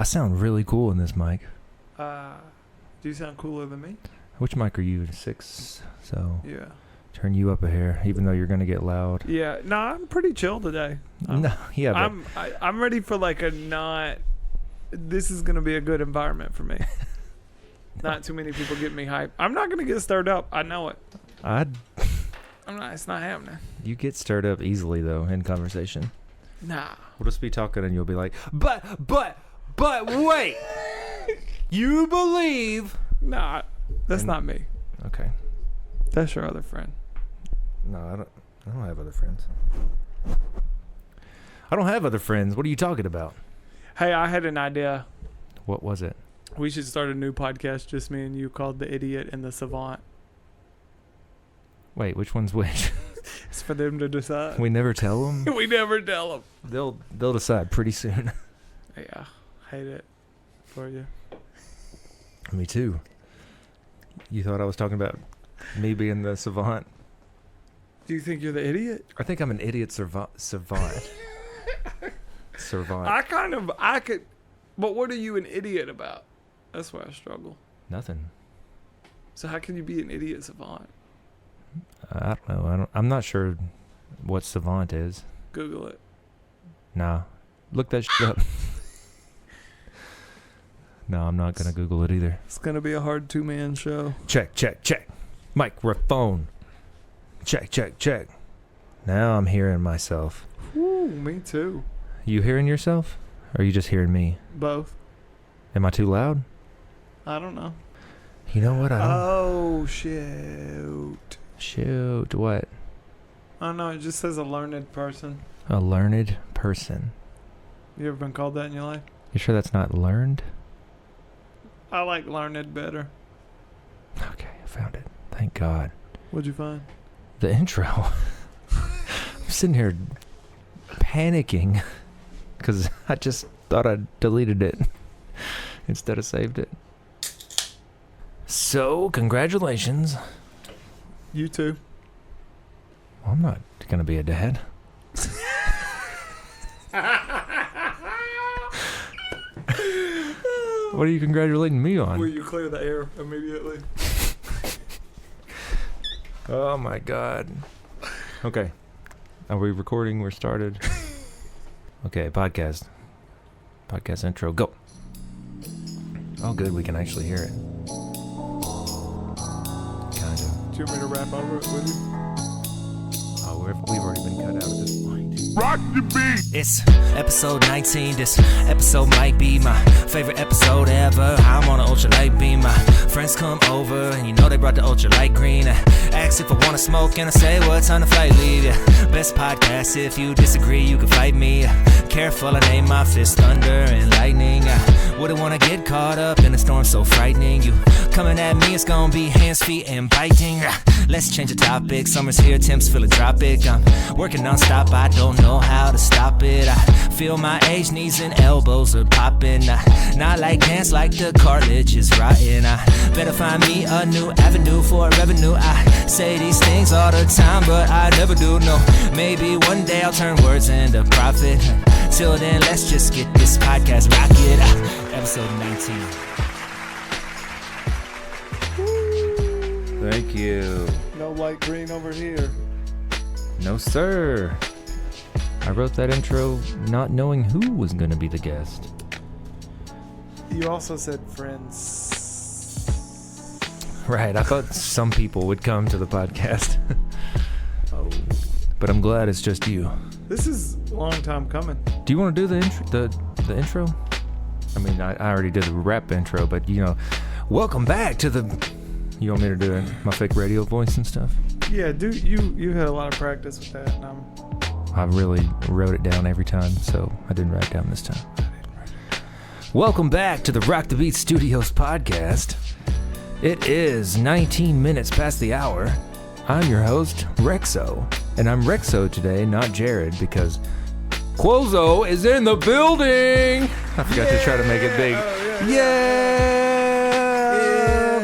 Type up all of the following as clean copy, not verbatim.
I sound really cool in this mic. Do you sound cooler than me? Which mic are you? 6? So Yeah. turn you up a hair, even though you're gonna get loud. Yeah. No, I'm pretty chill today. No, yeah, but I'm ready for like a not. This is gonna be a good environment for me. Not too many people get me hyped. I'm not gonna get stirred up. I know it. I'm not. It's not happening. You get stirred up easily though in conversation. Nah. We'll just be talking and you'll be like, but wait, you believe? Nah. That's not me. Okay. That's your other friend. No, I don't have other friends. I don't have other friends. What are you talking about? Hey, I had an idea. What was it? We should start a new podcast, just me and you, called The Idiot and the Savant. Wait, which one's which? It's for them to decide. We never tell them? We never tell them. They'll decide pretty soon. Yeah, hate it for you. Me too. You thought I was talking about me being the savant? Do you think you're the idiot? I think I'm an idiot savant. Savant. I could, but what are you an idiot about? That's where I struggle. Nothing. So how can you be an idiot savant? I don't know. I'm not sure what savant is. Google it. Nah. Look that shit up. No, I'm not going to Google it either. It's going to be a hard two-man show. Check. Microphone. Check. Now I'm hearing myself. Ooh, me too. You hearing yourself? Or are you just hearing me? Both. Am I too loud? I don't know. You know what? Oh, shoot. Shoot, what? I don't know. It just says a learned person. A learned person. You ever been called that in your life? You sure that's not learned? I like learned better. Okay, I found it. Thank God. What'd you find? The intro. I'm sitting here panicking because I just thought I deleted it instead of saved it. So, congratulations. You too. Well, I'm not going to be a dad. What are you congratulating me on? Will you clear the air immediately? Oh my God. Okay. Are we recording? We're started. Okay, podcast intro, go. Oh good, we can actually hear it. Kind of. Do you want me to rap over it with you? Oh, we've already been cut out at this point. Rock the beat! It's episode 19. This episode might be my favorite episode ever. I'm on an ultralight beam. My friends come over and you know they brought the ultralight green. Ask if I wanna smoke and I say what's on the flight leave. Best podcast, if you disagree you can fight me. Careful, I name my fist thunder and lightning. I wouldn't wanna get caught up in a storm so frightening. You coming at me, it's gonna be hands, feet, and biting. Let's change the topic. Summer's here, temps philanthropic. I'm working non-stop, I don't know how to stop it. I feel my age, knees and elbows are popping. Not like pants, like the cartilage is rotten. I better find me a new avenue for revenue. I say these things all the time, but I never do. No, maybe one day I'll turn words into profit. Till then, let's just get this podcast rocket. Episode 19. Thank you. No light green over here. No sir. I wrote that intro not knowing who was going to be the guest. You also said friends. Right, I thought some people would come to the podcast. Oh. But I'm glad it's just you. This is a long time coming. Do you want to do the intro? I mean, I already did the rap intro, but you know, welcome back to the... You want me to do my fake radio voice and stuff? Yeah, dude, you had a lot of practice with that. And I really wrote it down every time, so I didn't write it down this time. Welcome back to the Rock the Beat Studios podcast. It is 19 minutes past the hour. I'm your host, Rexo. And I'm Rexo today, not Jared, because Kwozo is in the building! I forgot to try to make it big. Oh, Yeah!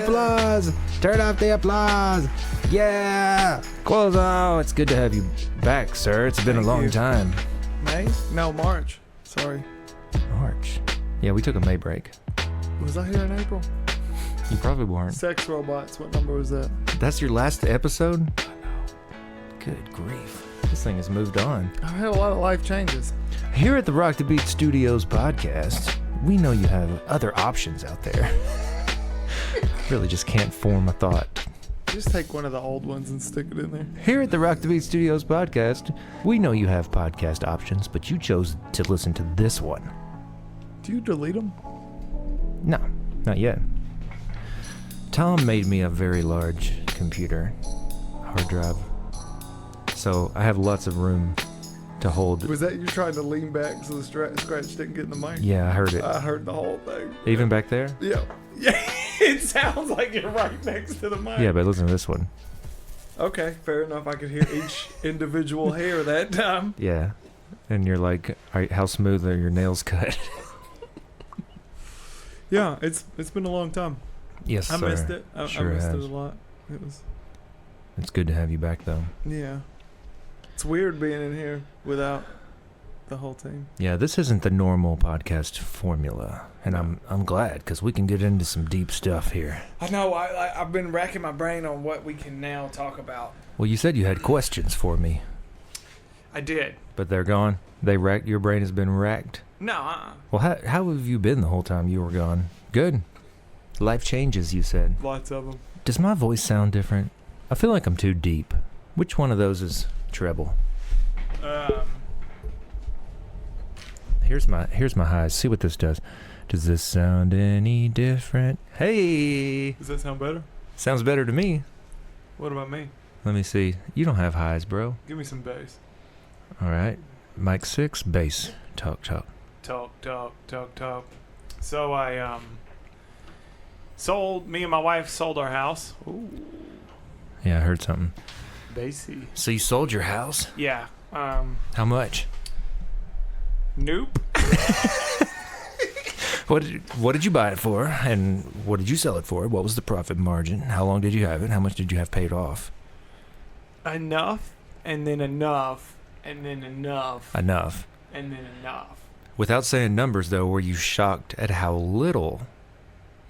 Applause! Turn off the applause! Yeah! Kwozo! It's good to have you back, sir. It's been a long time. May? No, March. Sorry. March. Yeah, we took a May break. Was I here in April? You probably weren't. Sex robots. What number was that? That's your last episode? Good grief. This thing has moved on. I've had a lot of life changes. Here at the Rock the Beat Studios podcast, we know you have other options out there. Really just can't form a thought. Just take one of the old ones and stick it in there. Here at the Rock the Beat Studios podcast, we know you have podcast options, but you chose to listen to this one. Do you delete them? No, not yet. Tom made me a very large computer, hard drive. So I have lots of room to hold. Was that you trying to lean back so the scratch didn't get in the mic? Yeah, I heard it. I heard the whole thing. Even back there? Yeah. Yeah. It sounds like you're right next to the mic. Yeah, but listen to this one. Okay, fair enough. I could hear each individual hair that time. Yeah. And you're like, how smooth are your nails cut? Yeah, it's been a long time. Yes, sir. I missed it. I Sure missed it has. a lot. It was. It's good to have you back, though. Yeah. It's weird being in here without the whole team. Yeah, this isn't the normal podcast formula, and I'm glad because we can get into some deep stuff here. I know. I've been racking my brain on what we can now talk about. Well, you said you had questions for me, I did. but they're gone. Your brain has been racked. No. Well, how have you been the whole time you were gone? Good. Life changes, you said. Lots of them. Does my voice sound different? I feel like I'm too deep. Which one of those is treble? Here's my highs. See what this does. Does this sound any different? Hey! Does that sound better? Sounds better to me. What about me? Let me see. You don't have highs, bro. Give me some bass. All right. Mic 6, bass. Talk. Talk. So me and my wife sold our house. Ooh. Yeah, I heard something. Bassy. So you sold your house? Yeah. How much? Nope. What did you buy it for, and what did you sell it for? What was the profit margin? How long did you have it? How much did you have paid off? Enough, and then enough, and then enough, Enough. and then enough. Without saying numbers, though, were you shocked at how little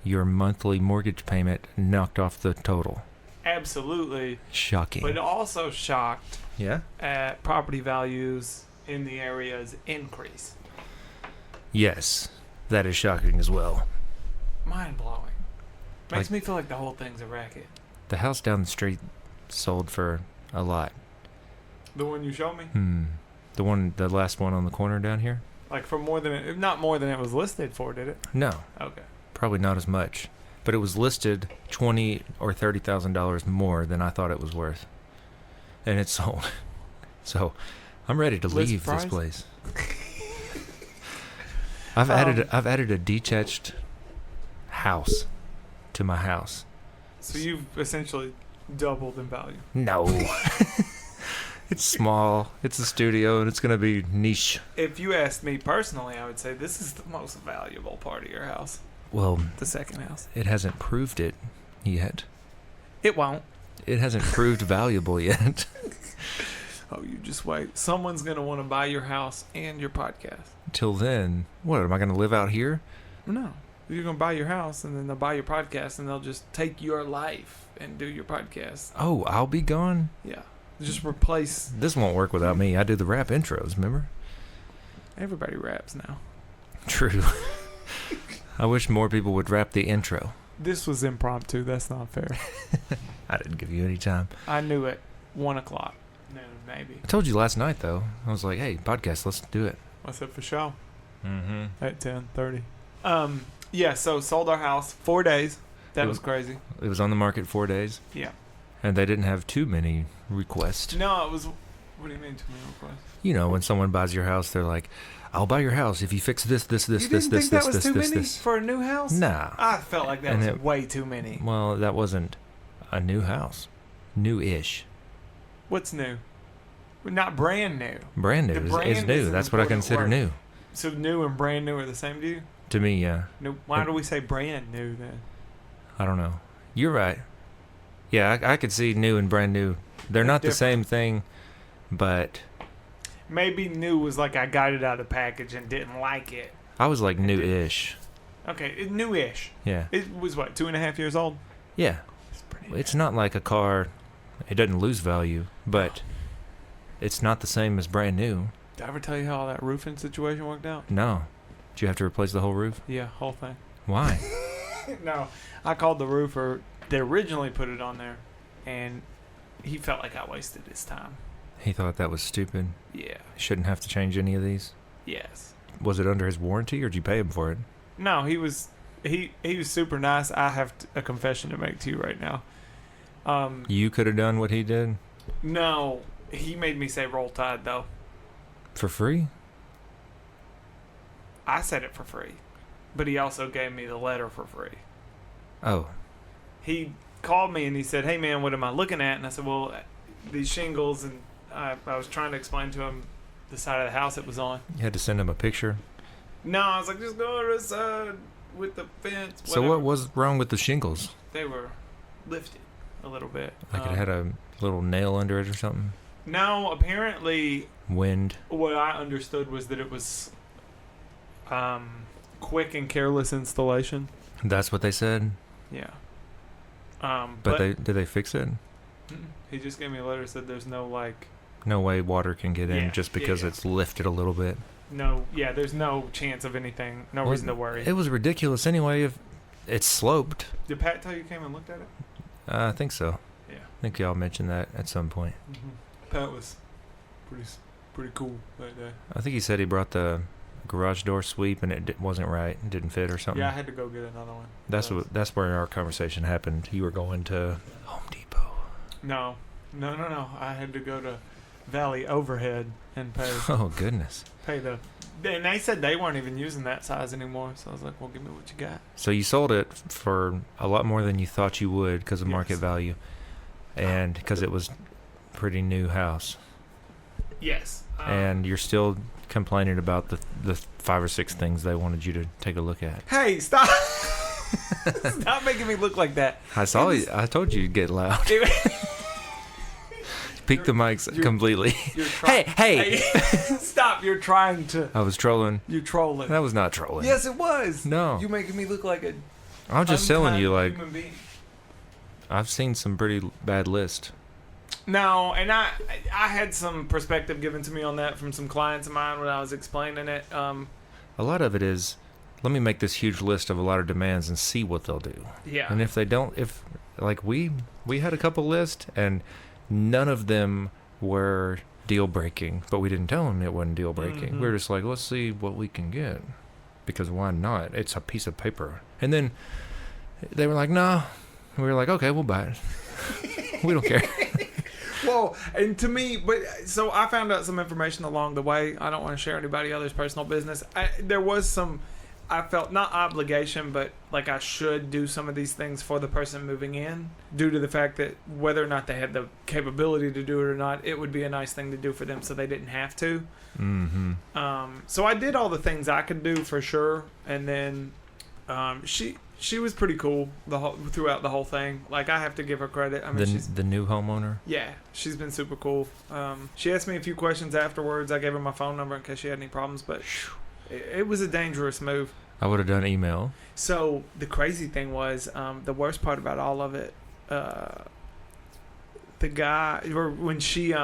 your monthly mortgage payment knocked off the total? Absolutely. Shocking. But also shocked Yeah? at property values in the area's increase. Yes. That is shocking as well. Mind blowing. Makes me feel like the whole thing's a racket. The house down the street sold for a lot. The one you showed me? The last one on the corner down here? Like for more than it, not more than it was listed for, did it? No. Okay. Probably not as much. But it was listed $20,000 or $30,000 more than I thought it was worth. And it sold. So I'm ready to List leave price? this place. I've added a detached house to my house. So you've essentially doubled in value. No. It's small. It's a studio, and it's going to be niche. If you asked me personally, I would say this is the most valuable part of your house. Well, The second house. it hasn't proved it yet. It won't. It hasn't proved valuable yet. Oh, you just wait. Someone's going to want to buy your house and your podcast. Till then, what, am I going to live out here? No. You're going to buy your house, and then they'll buy your podcast, and they'll just take your life and do your podcast. Oh, I'll be gone? Yeah. Just replace. This won't work without me. I do the rap intros, remember? Everybody raps now. True. I wish more people would rap the intro. This was impromptu. That's not fair. I didn't give you any time. I knew it. 1 o'clock. Noon, maybe. I told you last night, though. I was like, hey, podcast, let's do it. I said for sure. Mm-hmm. At 10:30. Yeah, so sold our house 4 days. That was crazy. It was on the market 4 days. Yeah. And they didn't have too many requests. No, it was. What do you mean too many requests? You know, when someone buys your house, they're like, I'll buy your house if you fix this, You didn't think that was too many for a new house? Nah. I felt like that And was it- way too many. Well, that wasn't a new house. New-ish. What's new? Not brand new. Brand new The is brand new. is an That's what I important consider word. new. So new and brand new are the same to you? To me, yeah. No. Why do we say brand new then? I don't know. You're right. Yeah, I could see new and brand new. They're not the same thing, but Maybe new was like I got it out of the package and didn't like it. I was like new-ish. Okay, newish. Yeah. It was what, 2.5 years old? Yeah. It's not like a car. It doesn't lose value, but it's not the same as brand new. Did I ever tell you how that roofing situation worked out? No. Did you have to replace the whole roof? Yeah, whole thing. Why? No, I called the roofer. They originally put it on there, and he felt like I wasted his time. He thought that was stupid. Yeah. He shouldn't have to change any of these. Yes. Was it under his warranty, or did you pay him for it? No, he was super nice. I have a confession to make to you right now. You could have done what he did No, he made me say Roll Tide though. for free. I said it for free, but he also gave me the letter for free. Oh, He called me and he said, "Hey man, what am I looking at?" And I said, "Well, these shingles." And I was trying to explain to him the side of the house it was on. you had to send him a picture. No, I was like, just go to the side with the fence. So what was wrong with the shingles? They were lifted a little bit. Like it had a little nail under it or something? No, apparently Wind. what I understood was that it was quick and careless installation. That's what they said? Yeah. But did they fix it? He just gave me a letter that said there's no No way water can get in Yeah, just because yeah. it's lifted a little bit. there's no chance of anything, reason to worry. It was ridiculous anyway if it's sloped. Did Pat tell you came and looked at it? I think so. Yeah. I think y'all mentioned that at some point. Mm-hmm. Pat was pretty cool that day. I think he said he brought the garage door sweep and it wasn't right. It didn't fit or something. Yeah, I had to go get another one. That's where our conversation happened. You were going to Home Depot. No. I had to go to Valley Overhead and pay Oh goodness. the. And they said they weren't even using that size anymore. So I was like, well, give me what you got. So you sold it for a lot more than you thought you would because of market Yes. value, and because it was a pretty new house. Yes. And you're still complaining about the 5 or 6 things they wanted you to take a look at. Hey, stop! Stop making me look like that. I saw you. I told you to get loud. Peak the mics completely. Hey! Stop! You're trying to. I was trolling. You're trolling. That was not trolling. Yes, it was. No. You making me look like a. I'm just telling you, like, human being. I've seen some pretty bad lists. No, and I had some perspective given to me on that from some clients of mine when I was explaining it. A lot of it is, let me make this huge list of a lot of demands and see what they'll do. Yeah. And if they don't, like we had a couple lists and none of them were deal breaking, but we didn't tell them it wasn't deal breaking. Mm-hmm. We were just like, let's see what we can get, because why not? It's a piece of paper. And then they were like, no. We were like, okay, we'll buy it. We don't care. Well, and to me, so I found out some information along the way. I don't want to share anybody else's personal business. There was some, I felt not obligation, but like I should do some of these things for the person moving in, due to the fact that whether or not they had the capability to do it or not, it would be a nice thing to do for them so they didn't have to. Mm-hmm. So I did all the things I could do for sure, and then she was pretty cool throughout the whole thing. Like, I have to give her credit. I mean, she's the new homeowner. Yeah, she's been super cool. She asked me a few questions afterwards. I gave her my phone number in case she had any problems, but it was a dangerous move. I would have done email. So the crazy thing was, the worst part about all of it, the guy, or when she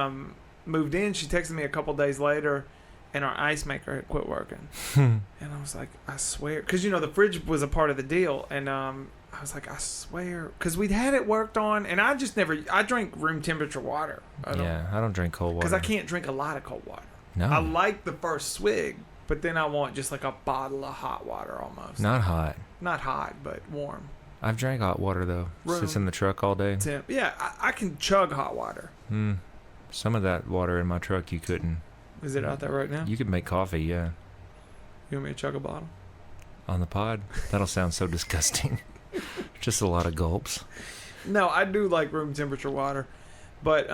moved in, she texted me a couple days later, and our ice maker had quit working. And I was like, I swear, because the fridge was a part of the deal, and I was like, I swear, because we'd had it worked on, and I drink room temperature water. I don't drink cold water because I can't drink a lot of cold water. No, I like the first swig, but then I want just like a bottle of hot water almost. not hot. Not hot, but warm. I've drank hot water though. Sits in the truck all day. Temp. Yeah, I can chug hot water. Some of that water in my truck you couldn't. Is it out there right now? You could make coffee, yeah. You want me to chug a bottle? On the pod? That'll sound so disgusting. Just a lot of gulps. No, I do like room temperature water, but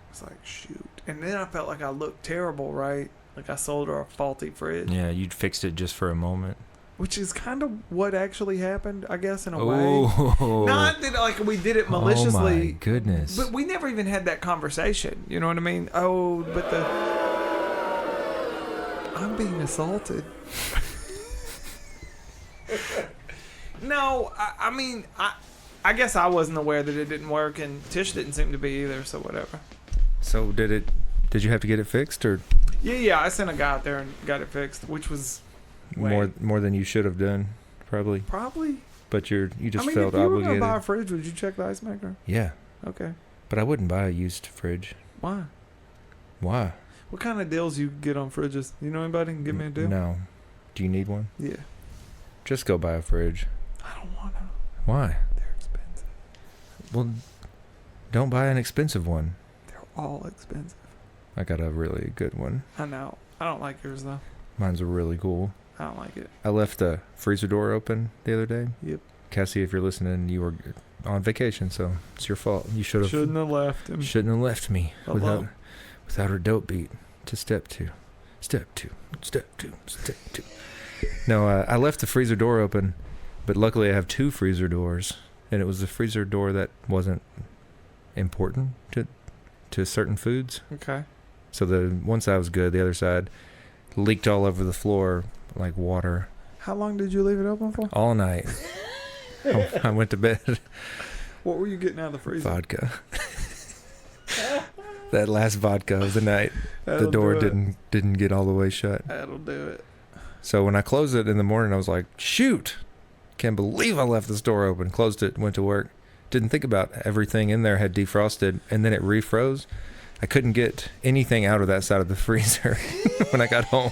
it's like, shoot. And then I felt like I looked terrible, right? Like I sold her a faulty fridge. Yeah, you'd fixed it just for a moment. Which is kind of what actually happened, I guess, in a way. Oh. Not that like we did it maliciously. Oh my goodness. But we never even had that conversation. You know what I mean? Oh, but I'm being assaulted. No, I mean, I guess I wasn't aware that it didn't work, and Tish didn't seem to be either, so whatever. So did you have to get it fixed, or Yeah, I sent a guy out there and got it fixed, which was more than you should have done, probably? Probably. But you just felt if you were obligated. going to buy a fridge, would you check the ice maker? Yeah. Okay. But I wouldn't buy a used fridge. Why? Why? What kind of deals you get on fridges? You know anybody can give me a deal? No. Do you need one? Yeah. Just go buy a fridge. I don't want to. Why? They're expensive. Well, don't buy an expensive one. They're all expensive. I got a really good one. I know. I don't like yours, though. Mine's really cool. I don't like it. I left the freezer door open the other day. Yep. Cassie, if you're listening, you were on vacation, so it's your fault. You shouldn't have left him. Shouldn't have left me without her dope beat to step two. No, I left the freezer door open, but luckily I have 2 freezer doors, and it was the freezer door that wasn't important to certain foods. Okay. So the one side was good, the other side leaked all over the floor like water. How long did you leave it open for? All night. I went to bed. What were you getting out of the freezer? Vodka. That last vodka of the night. That'll the door do it. didn't get all the way shut. That'll do it. So when I closed it in the morning, I was like, shoot, can't believe I left this door open. Closed it, went to work. Didn't think about everything in there had defrosted, and then it refroze. I couldn't get anything out of that side of the freezer when I got home.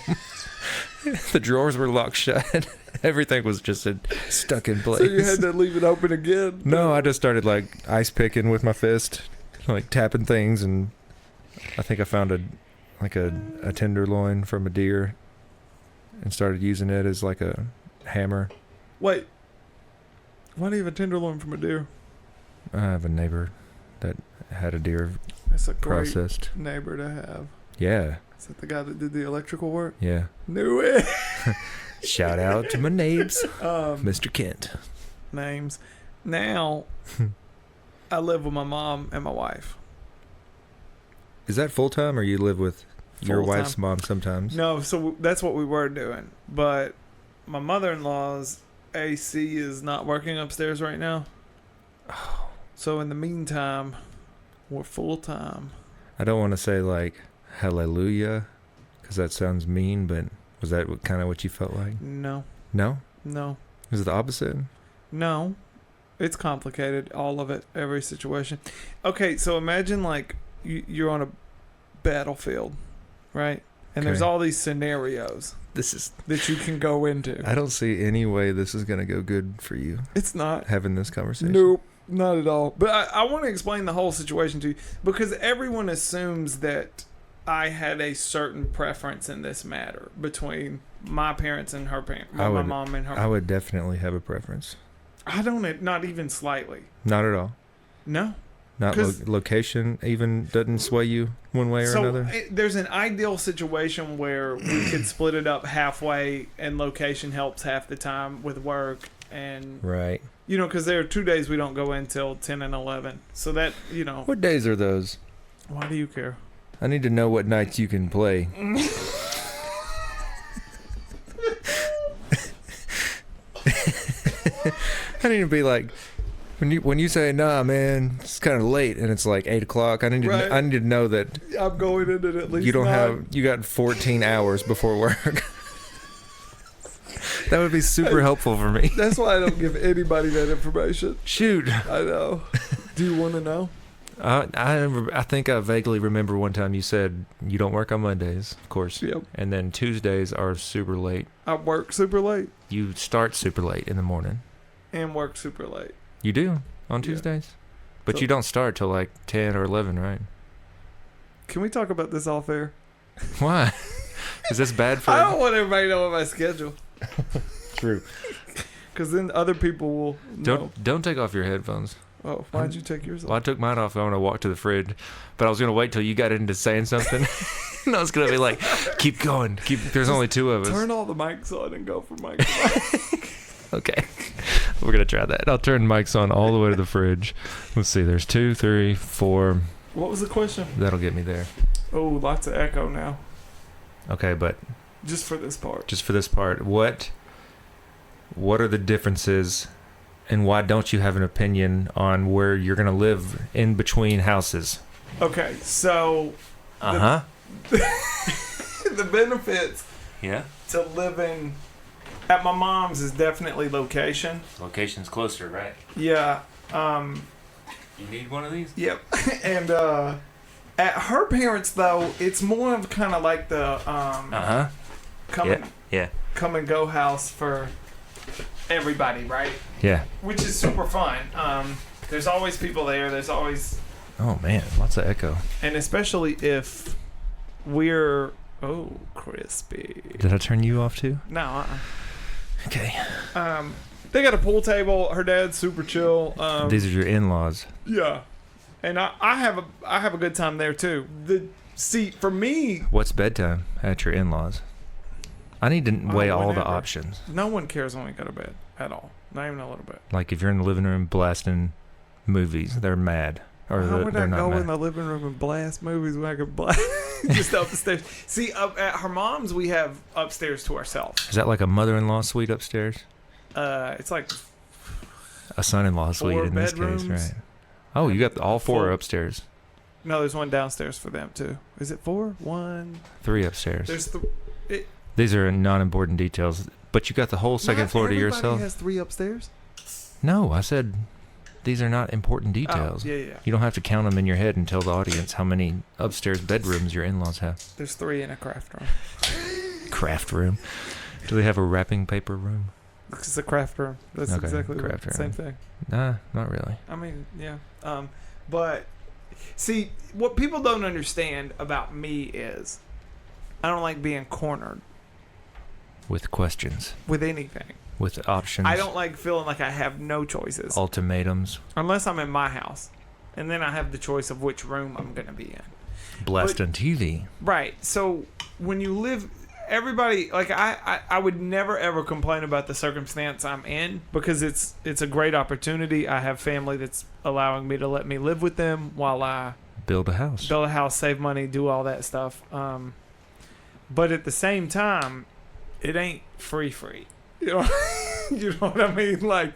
The drawers were locked shut. Everything was just stuck in place. So you had to leave it open again? No, I just started like ice picking with my fist, like tapping things, and I think I found a tenderloin from a deer and started using it as like a hammer. Wait. Why do you have a tenderloin from a deer? I have a neighbor that had a deer That's a processed. great neighbor to have. Yeah. Is that the guy that did the electrical work? Yeah. Knew it. Shout out to my neighbors, Mr. Kent. Names. Now, I live with my mom and my wife. Is that full time, or you live with your Full-time. wife's mom sometimes? No, so that's what we were doing. But my mother-in-law's AC is not working upstairs right now. Oh. So in the meantime, we're full-time. I don't want to say like hallelujah, because that sounds mean, but was that kind of what you felt like? No. No? No. Is it the opposite? No. It's complicated, all of it, every situation. Okay, so imagine like you're on a battlefield, right? And there's Okay. all these scenarios that you can go into. I don't see any way this is going to go good for you, It's not. having this conversation. Nope, not at all. But I want to explain the whole situation to you because everyone assumes that I had a certain preference in this matter between my parents and her parents, my mom and her. I would definitely have a preference. I don't, not even slightly. Not at all. No. Not location even doesn't sway you one way or another? There's an ideal situation where we could split it up halfway and location helps half the time with work. And, right. You know, because there are 2 days we don't go in till 10 and 11. So that, you know. What days are those? Why do you care? I need to know what nights you can play. I need to be like, when you say, nah, man, it's kind of late and it's like 8 o'clock, I need to know that I'm going in at least you you got 14 hours before work. That would be super helpful for me. That's why I don't give anybody that information. Shoot. I know. Do you want to know? I think I vaguely remember one time you said you don't work on Mondays, of course. Yep. And then Tuesdays are super late. I work super late. You start super late in the morning. And work super late. You do on Tuesdays? But you don't start till like 10 or 11, right? Can we talk about this off air? Why? Is this bad for... I don't want everybody to know my schedule. True. Because then other people will know. Don't take off your headphones. Oh, why'd you take yours off? Well, I took mine off. I want to walk to the fridge, but I was going to wait till you got into saying something. And I was going to be like, keep going. There's only 2 of us. Turn all the mics on and go from mic to mic. Okay. We're going to try that. I'll turn mics on all the way to the fridge. Let's see. There's 2, 3, 4. What was the question? That'll get me there. Oh, lots of echo now. Okay, but... Just for this part. Just for this part. What are the differences And why don't you have an opinion on where you're going to live in between houses? Okay, so the benefits to living at my mom's is definitely location. Location's closer, right? Yeah. You need one of these? Yep. And at her parents, though, it's more of kind of like the come and go house for everybody, right? Yeah. Which is super fun. There's always people there. There's always... Oh, man. Lots of echo. And especially if we're... Oh, crispy. Did I turn you off, too? No. Okay. They got a pool table. Her dad's super chill. These are your in-laws. Yeah. And I have a good time there, too. See, for me... What's bedtime at your in-laws? I need to weigh all the options. No one cares when we go to bed at all. Not even a little bit. Like if you're in the living room blasting movies, they're mad. Or How would I go mad. in the living room and blast movies when I could blast just upstairs? See, at her mom's, we have upstairs to ourselves. Is that like a mother-in-law suite upstairs? It's like a son-in-law suite in bedrooms. This case, right? Oh, you got all four upstairs. No, there's one downstairs for them too. Is it 4? 1. 3 upstairs. There's These are non-important details, but you got the whole second floor to yourself. Everybody has 3 upstairs. No, I said these are not important details. Oh, yeah. You don't have to count them in your head and tell the audience how many upstairs bedrooms your in-laws have. There's 3 in a craft room. Craft room? Do they have a wrapping paper room? It's a craft room. That's okay, exactly the same room. thing. Nah, not really. I mean, yeah. But see, what people don't understand about me is I don't like being cornered. With questions. With anything. With options. I don't like feeling like I have no choices. Ultimatums. Unless I'm in my house. And then I have the choice of which room I'm going to be in. Blessed on TV. Right. So when you live... Everybody... Like, I would never, ever complain about the circumstance I'm in. Because it's a great opportunity. I have family that's allowing me to let me live with them while I... Build a house. Save money, do all that stuff. But at the same time... It ain't free. You know, you know what I mean? Like,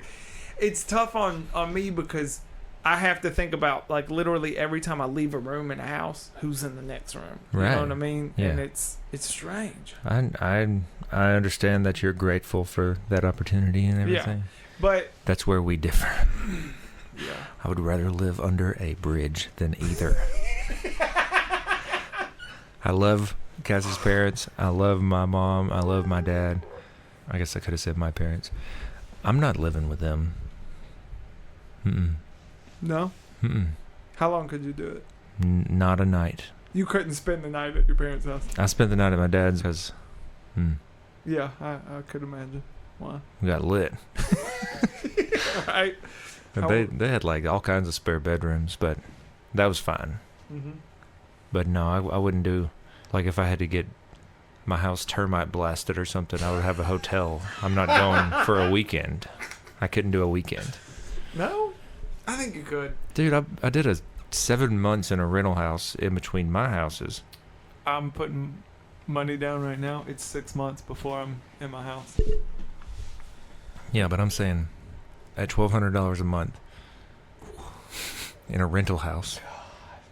it's tough on me because I have to think about, like, literally every time I leave a room in a house, who's in the next room. Right. You know what I mean? Yeah. And it's strange. I understand that you're grateful for that opportunity and everything. Yeah. But that's where we differ. Yeah. I would rather live under a bridge than either. I love Cassie's parents. I love my mom. I love my dad. I guess I could have said my parents. I'm not living with them. No? How long could you do it? Not a night. You couldn't spend the night at your parents' house? I spent the night at my dad's because... Yeah, I could imagine. Why? We got lit. Right. They had like all kinds of spare bedrooms, but that was fine. Mm-hmm. But no, I wouldn't do... Like if I had to get my house termite blasted or something, I would have a hotel. I'm not going for a weekend. I couldn't do a weekend. No? I think you could. Dude, I did 7 months in a rental house in between my houses. I'm putting money down right now. It's 6 months before I'm in my house. Yeah, but I'm saying at $1,200 a month in a rental house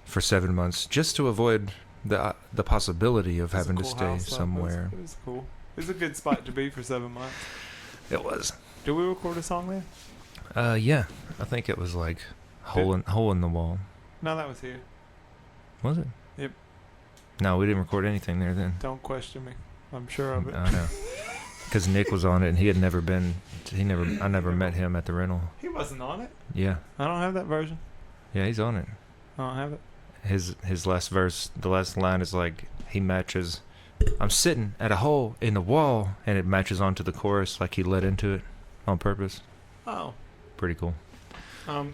for 7 months just to avoid the possibility of having to stay somewhere. It was cool. It was a good spot to be for 7 months. It was. Did we record a song there? Yeah. I think it was like Hole in the Wall. No, that was here. Was it? Yep. No, we didn't record anything there then. Don't question me. I'm sure of it. I know. Because Nick was on it and he had never been. I never met him at the rental. He wasn't on it. Yeah. I don't have that version. Yeah, he's on it. I don't have it. His last verse, the last line is like, he matches, I'm sitting at a hole in the wall, and it matches onto the chorus like he led into it on purpose. Oh. Pretty cool.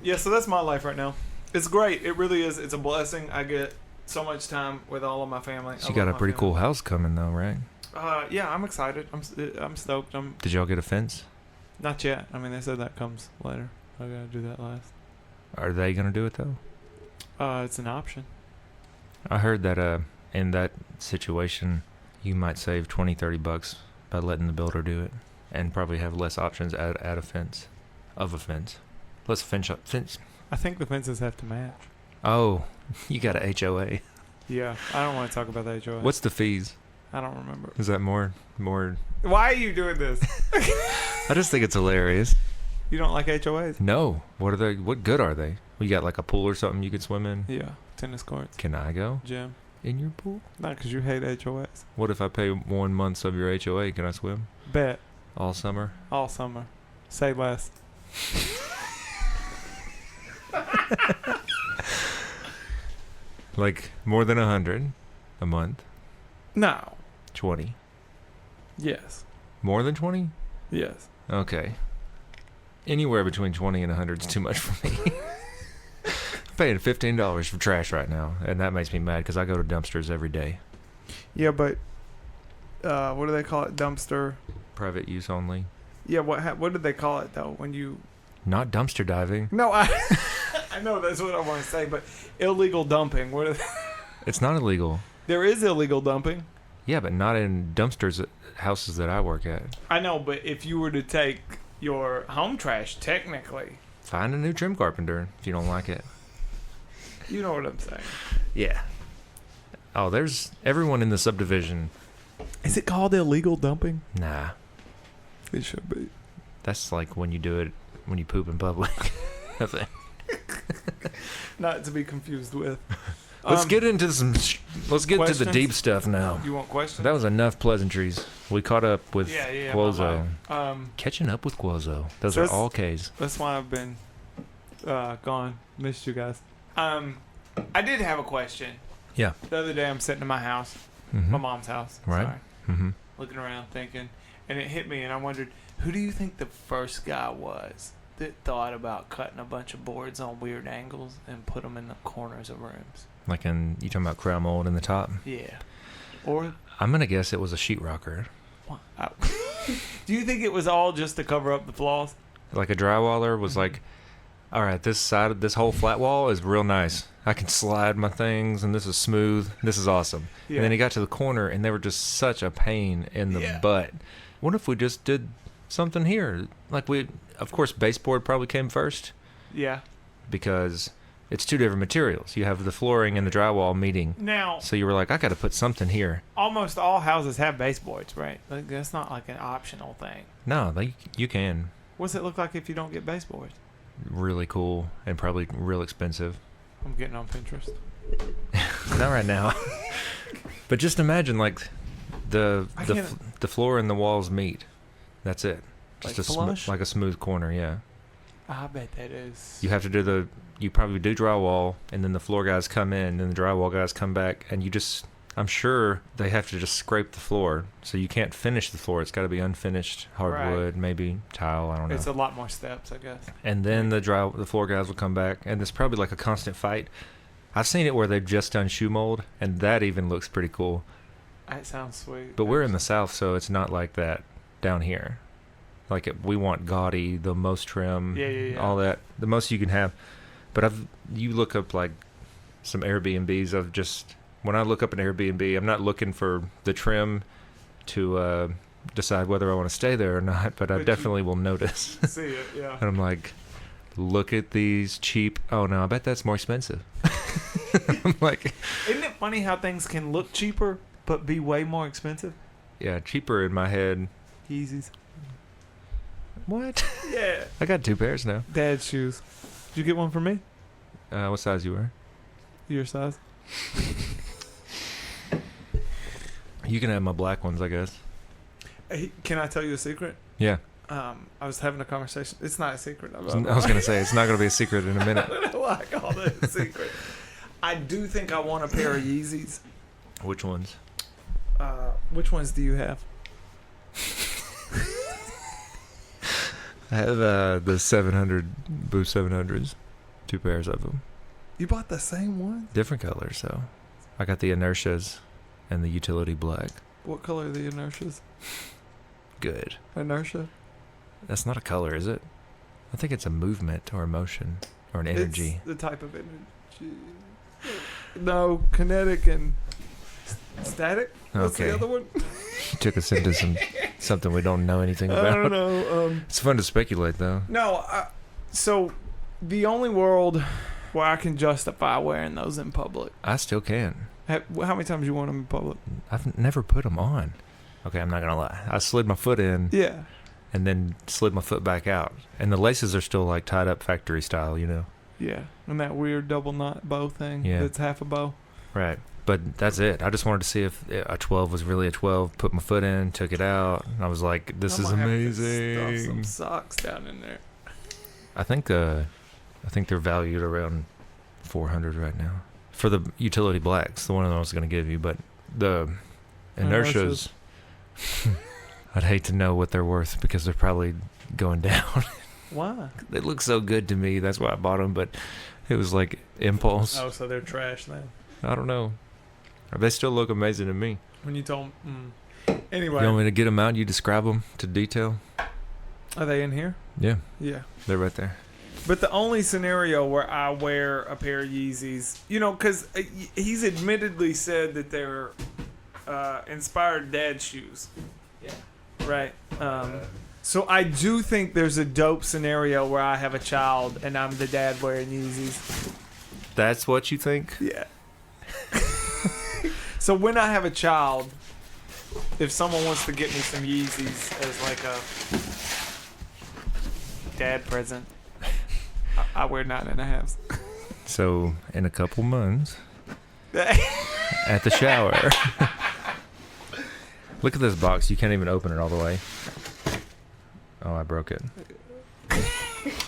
Yeah, so that's my life right now. It's great. It really is. It's a blessing. I get so much time with all of my family. So you got a pretty cool house coming though, right? Yeah, I'm excited. I'm stoked. Did y'all get a fence? Not yet. I mean, they said that comes later. I gotta do that last. Are they gonna do it though? It's an option. I heard that in that situation, you might save $20-30 by letting the builder do it, and probably have less options at a fence. of a fence. Let's fence. I think the fences have to match. Oh, you got a HOA. Yeah, I don't want to talk about the HOA. What's the fees? I don't remember. Is that more? Why are you doing this? I just think it's hilarious. You don't like HOAs? No. What are they? What good are they? You got like a pool or something you can swim in? Yeah, tennis courts. Can I go Gym. in your pool? Not because you hate HOAs. What if I pay 1 month of your HOA? Can I swim Bet. all summer? All summer. Say less. Like more than 100 a month? No. 20. Yes. More than 20? Yes. Okay. Anywhere between 20 and 100 is too much for me. I'm paying $15 for trash right now, and that makes me mad because I go to dumpsters every day. Yeah, but what do they call it? Dumpster. Private use only. Yeah, what do they call it though? When you Not dumpster diving. No, I know that's what I want to say, but illegal dumping. What are they? It's not illegal. There is illegal dumping. Yeah, but not in dumpsters at houses that I work at. I know, but if you were to take your home trash, technically, Find a new trim carpenter if you don't like it. you know what I'm saying. Yeah. Oh, there's everyone in the subdivision. Is it called illegal dumping? Nah. It should be. That's like when you do it when you poop in public. I think. Not to be confused with. Let's get into let's get to the questions? deep stuff now. You want questions? That was enough pleasantries. We caught up with Kwozo. Catching up with Kwozo. Those So are all K's. That's why I've been gone. Missed you guys. I did have a question. Yeah. The other day I'm sitting in my house, Mm-hmm. my mom's house. Right. Sorry, Mm-hmm. looking around thinking, and it hit me, and I wondered, who do you think the first guy was that thought about cutting a bunch of boards on weird angles and put them in the corners of rooms? Like you talking about crown mold in the top? Yeah. Or I'm gonna guess it was a sheetrocker. what? Do you think it was all just to cover up the flaws? Like a drywaller was like, all right, this whole flat wall is real nice. I can slide my things, and this is smooth. This is awesome. Yeah. And then he got to the corner, and they were just such a pain in the butt. What if we just did something here? Like of course, baseboard probably came first Yeah. because it's two different materials. You have the flooring and the drywall meeting. Now, So you were like, I got to put something here. almost all houses have baseboards, right? Like, that's not like an optional thing. No, you can. What's it look like if you don't get baseboards? Really cool and probably real expensive. I'm getting on Pinterest. Not right now. But just imagine like the floor and the walls meet. That's it. Just Like a flush? like a smooth corner, yeah. I bet that is. You have to do you probably do drywall, and then the floor guys come in, and the drywall guys come back, and I'm sure they have to just scrape the floor, so you can't finish the floor. It's got to be unfinished hardwood, maybe tile, I don't know. It's a lot more steps, I guess. And then the floor guys will come back, and it's probably like a constant fight. I've seen it where they've just done shoe mold, and that even looks pretty cool. That sounds sweet. But we're in the South, so it's not like that down here. Like we want gaudy, the most trim, all that, the most you can have. But you look up like some Airbnbs of just, when I look up an Airbnb, I'm not looking for the trim to decide whether I want to stay there or not, but I definitely will notice. See it, yeah. And I'm like, look at these cheap, oh no, I bet that's more expensive. I'm like, isn't it funny how things can look cheaper but be way more expensive? yeah, cheaper in my head. Yeezys. What? Yeah. I got 2 pairs now. Dad's shoes. Did you get one for me? What size you wear? Your size? You can have my black ones, I guess. Hey, can I tell you a secret? Yeah. I was having a conversation. It's not a secret. I was going to say, it's not going to be a secret in a minute. I don't know why I called it a secret. I do think I want a pair of Yeezys. Which ones? Which ones do you have? I have the 700 Boost 700s, 2 pairs of them. You bought the same one? Different colors, so I got the Inertias and the Utility Black. What color are the Inertias? Good. Inertia? That's not a color, is it? I think it's a movement or a motion or an energy. It's the type of energy. No, kinetic and static. What's Okay. the other one? took us into something we don't know anything about. I don't know. It's fun to speculate, though. No, so the only world where I can justify wearing those in public. I still can. How many times you worn them in public? I've never put them on. Okay, I'm not going to lie. I slid my foot in. Yeah. And then slid my foot back out. And the laces are still like tied up factory style, you know? Yeah. And that weird double knot bow thing. Yeah. That's half a bow. Right. But that's it. I just wanted to see if a 12 was really a 12. Put my foot in, took it out, and I was like, "This is amazing." Have to stuff some socks down in there. I think they're valued around $400 right now for the utility blacks. The one I was going to give you, but the inertias. I'd hate to know what they're worth because they're probably going down. Why? They look so good to me. That's why I bought them. But it was like impulse. Oh, so they're trash then. I don't know. They still look amazing to me. When you told Anyway. You want me to get them out? You describe them to detail? Are they in here? Yeah. Yeah. They're right there. But the only scenario where I wear a pair of Yeezys, because he's admittedly said that they're inspired dad shoes. Yeah. Right. So I do think there's a dope scenario where I have a child and I'm the dad wearing Yeezys. That's what you think? Yeah. So when I have a child, if someone wants to get me some Yeezys as like a dad present, I wear 9.5s. So in a couple months, at the shower. Look at this box. You can't even open it all the way. Oh, I broke it.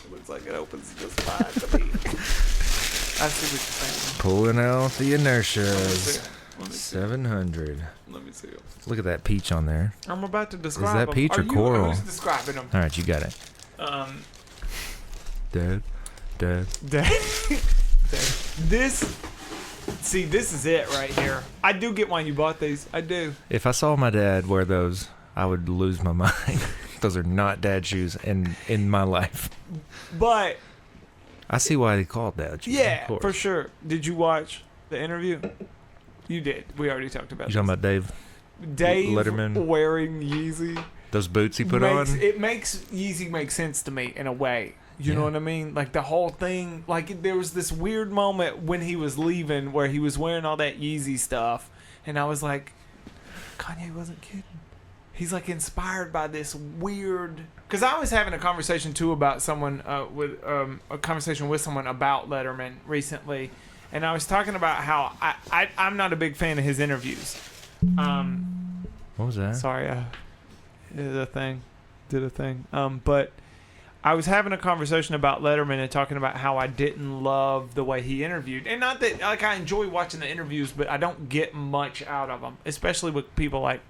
Looks like it opens just fine to me. I see what you're saying. Pulling out the inertias. Let me see. 700. Let me see. Look at that peach on there. I'm about to describe Is that them. peach or Are you, coral? Who's describing them? All right, you got it. Dad. This is it right here. I do get why you bought these. I do. If I saw my dad wear those, I would lose my mind. Those are not dad shoes in my life. But I see why they called dad shoes. yeah, for sure. Did you watch the interview? You did. We already talked about You talking about Dave Letterman wearing Yeezy? Those boots he put on? It makes Yeezy make sense to me in a way. You know what I mean? Like the whole thing. Like there was this weird moment when he was leaving where he was wearing all that Yeezy stuff, and I was like, Kanye wasn't kidding. He's like inspired by this weird. Because I was having a conversation too about someone a conversation with someone about Letterman recently, and I was talking about how I'm not a big fan of his interviews. What was that? Sorry, I did a thing. But I was having a conversation about Letterman and talking about how I didn't love the way he interviewed. And not that, like, I enjoy watching the interviews, but I don't get much out of them, especially with people like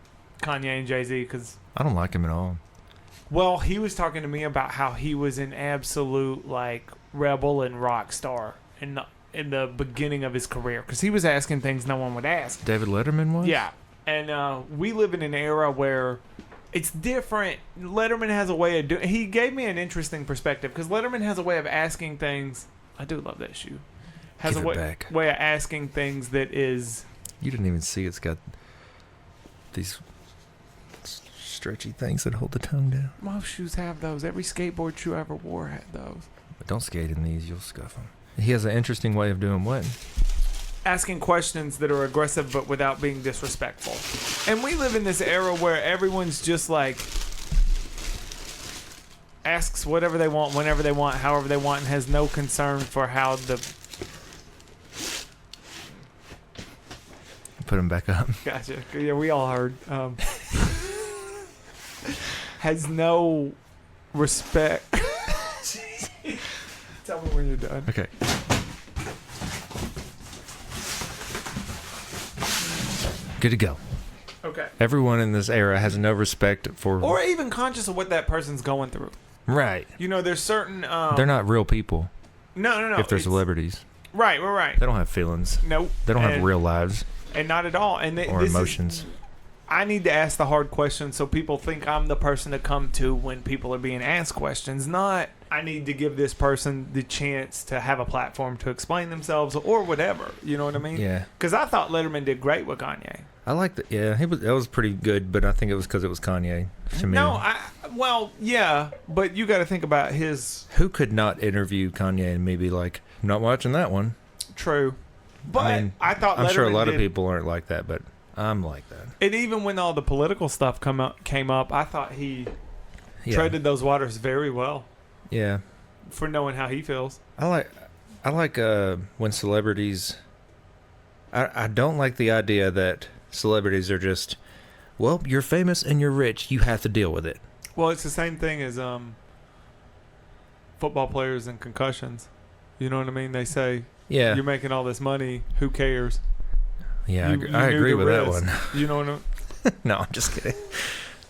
Kanye and Jay-Z, because I don't like him at all. Well, he was talking to me about how he was an absolute, like, rebel and rock star in the beginning of his career, because he was asking things no one would ask. David Letterman was? Yeah. And we live in an era where it's different. Letterman has a way of doing. He gave me an interesting perspective because Letterman has a way of asking things. I do love that shoe. Has Give a it back. way of asking things that is. You didn't even see it's got these stretchy things that hold the tongue down. Most shoes have those. Every skateboard shoe I ever wore had those. But don't skate in these. You'll scuff them. He has an interesting way of doing what? Asking questions that are aggressive but without being disrespectful. And we live in this era where everyone's just like asks whatever they want, whenever they want, however they want, and has no concern for how the... Put him back up. Gotcha. Yeah, we all heard. Has no respect. Tell me when you're done. Okay. Good to go. Okay. Everyone in this era has no respect for... Or even conscious of what that person's going through. Right. You know, there's certain... They're not real people. No. If they're celebrities. Right. They don't have feelings. Nope. They don't have real lives. And not at all. And or emotions. I need to ask the hard questions so people think I'm the person to come to when people are being asked questions. Not, I need to give this person the chance to have a platform to explain themselves or whatever. You know what I mean? Yeah. Because I thought Letterman did great with Kanye. I like the that was pretty good, but I think it was because it was Kanye. To me. No, yeah, but you got to think about his. Who could not interview Kanye and maybe like, I'm not watching that one. True, but I thought I'm sure a lot of people aren't like that, but I'm like that. And even when all the political stuff came up, I thought he treaded those waters very well. Yeah, for knowing how he feels. I like when celebrities. I don't like the idea that celebrities are just, well, you're famous and you're rich, you have to deal with it. Well, it's the same thing as football players and concussions. You know what I mean? They say, you're making all this money, who cares? Yeah, I agree with that one. You know what I mean? No, I'm just kidding.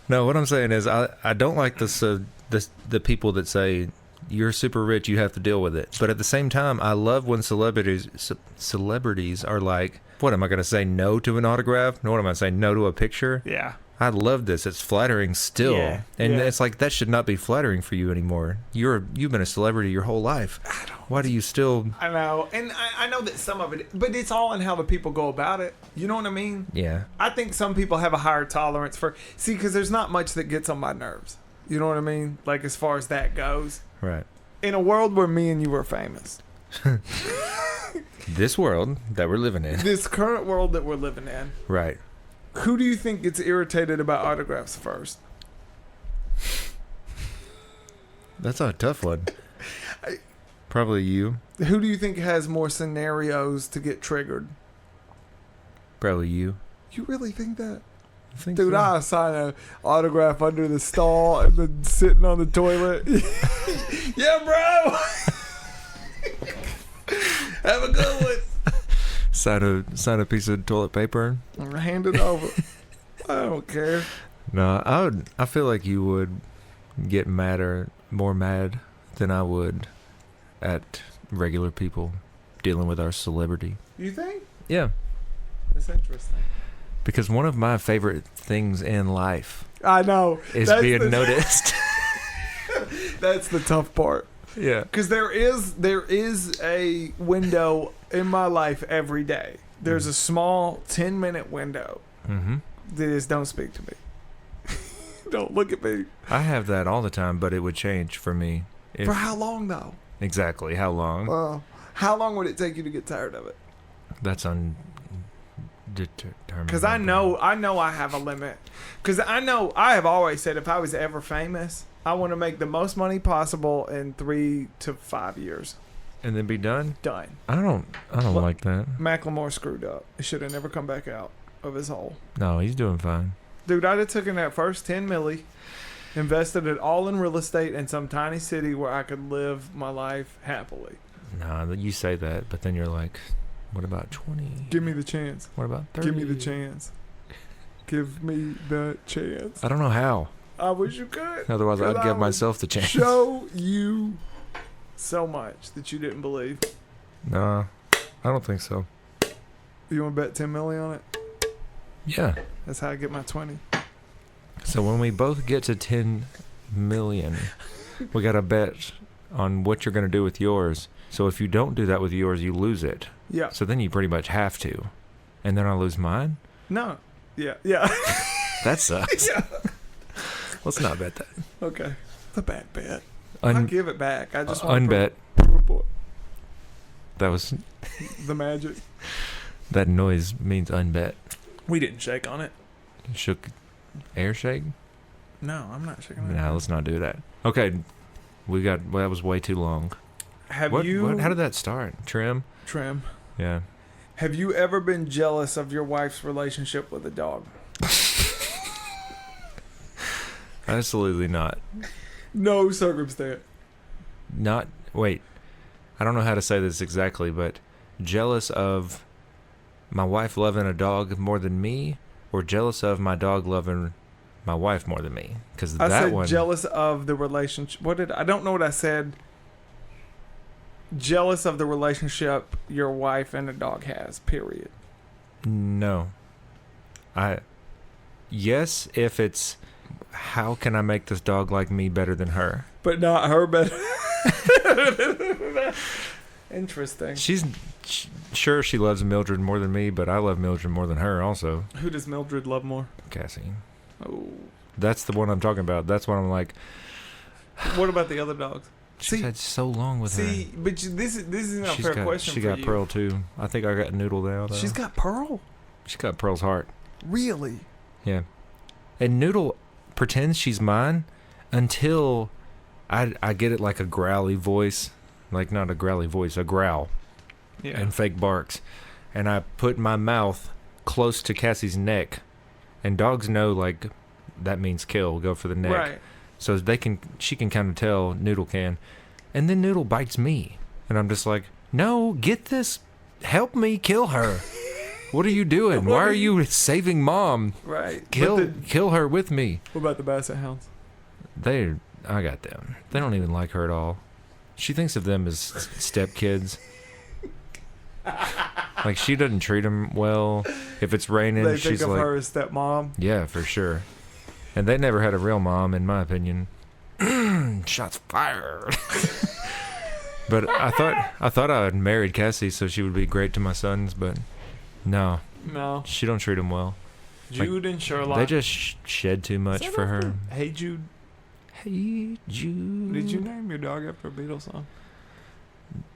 No, what I'm saying is I don't like the people that say, you're super rich, you have to deal with it. But at the same time, I love when celebrities are like, what am I going to say no to an autograph? What am I saying no to a picture? Yeah. I love this. It's flattering still. Yeah. And it's like, that should not be flattering for you anymore. You've been a celebrity your whole life. Why do you still... I know. And I know that some of it... But it's all in how the people go about it. You know what I mean? Yeah. I think some people have a higher tolerance for... See, because there's not much that gets on my nerves. You know what I mean? Like, as far as that goes. Right. In a world where me and you were famous. This world that we're living in. This current world that we're living in. Right. Who do you think gets irritated about autographs first? That's a tough one. Probably you. Who do you think has more scenarios to get triggered? Probably you. You really think that? I think Dude, so. I'll sign an autograph under the stall and then sitting on the toilet. Yeah, bro. Have a good one. Sign a piece of toilet paper. Or hand it over. I don't care. No, I feel like you would get more mad than I would at regular people dealing with our celebrity. You think? Yeah. That's interesting. Because one of my favorite things in life I know is being noticed. That's the tough part. Yeah. Because there is a window in my life every day. There's a small 10-minute window that is don't speak to me. Don't look at me. I have that all the time, but it would change for me. For how long, though? Exactly. How long? How long would it take you to get tired of it? That's undetermined. Because I know I have a limit. Because I know I have always said if I was ever famous, I want to make the most money possible in 3 to 5 years. And then be done? Done. I don't like that. Macklemore screwed up. He should have never come back out of his hole. No, he's doing fine. Dude, I'd have taken that first 10 milli, invested it all in real estate in some tiny city where I could live my life happily. No, you say that, but then you're like, what about 20? Give me the chance. What about 30? Give me the chance. Give me the chance. I don't know how. I wish you could. Otherwise, I'd give myself the chance. Show you so much that you didn't believe. No, I don't think so. You want to bet 10 milli on it? Yeah. That's how I get my 20. So when we both get to 10 million, we got to bet on what you're going to do with yours. So if you don't do that with yours, you lose it. Yeah. So then you pretty much have to. And then I lose mine? No. Yeah. That sucks. Yeah. Let's not bet that. Okay. It's a bad bet. I'll give it back. I just want unbet. to report That was the magic. that noise means unbet. We didn't shake on it. Shook air shake? No, I'm not shaking on it. No, let's not do that. Okay. That was way too long. How How did that start? Trim? Yeah. Have you ever been jealous of your wife's relationship with a dog? Absolutely not. No circumstance. Wait. I don't know how to say this exactly, but jealous of my wife loving a dog more than me, or jealous of my dog loving my wife more than me? Because I said jealous of the relationship. I don't know what I said. Jealous of the relationship your wife and a dog has, period. No. Yes, if it's how can I make this dog like me better than her? But not her better. Interesting. She's sure, she loves Mildred more than me, but I love Mildred more than her also. Who does Mildred love more? Cassie. Oh. That's the one I'm talking about. That's what I'm like. What about the other dogs? She's had so long with her. See, but this is not a fair question She for got you. Pearl too. I think I got Noodle now. Though. She's got Pearl? She's got Pearl's heart. Really? Yeah. And Noodle pretends she's mine until I get it like a growly voice. Like not a growly voice, a growl. Yeah. And fake barks. And I put my mouth close to Cassie's neck. And dogs know like that means kill, go for the neck. Right. So she can kind of tell, Noodle can. And then Noodle bites me. And I'm just like, no, get this, help me kill her. What are you doing? Why are you saving Mom? Right. Kill her with me. What about the Basset Hounds? I got them. They don't even like her at all. She thinks of them as stepkids. Like she doesn't treat them well. If it's raining, They she's think of like, her as stepmom. yeah, for sure. And they never had a real mom, in my opinion. Shots fired. But I thought I had married Cassie so she would be great to my sons, but no, she don't treat them well. Jude and Sherlock. They just shed too much for her. Hey Jude. Hey Jude. Did you name your dog after a Beatles song?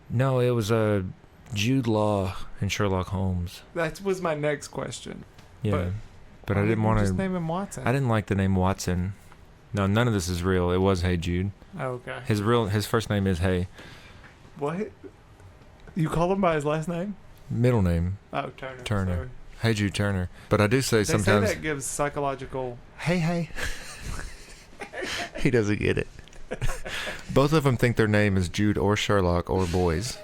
No, it was Jude Law and Sherlock Holmes. That was my next question. Yeah, but I didn't want to just name him Watson. I didn't like the name Watson. No, none of this is real. It was Hey Jude. Okay. His first name is Hey. What? You call him by his last name? Middle name. Oh, Turner. Turner. Sorry. Hey Jude Turner. But I do say They sometimes. say that gives psychological. Hey. He doesn't get it. Both of them think their name is Jude or Sherlock or boys.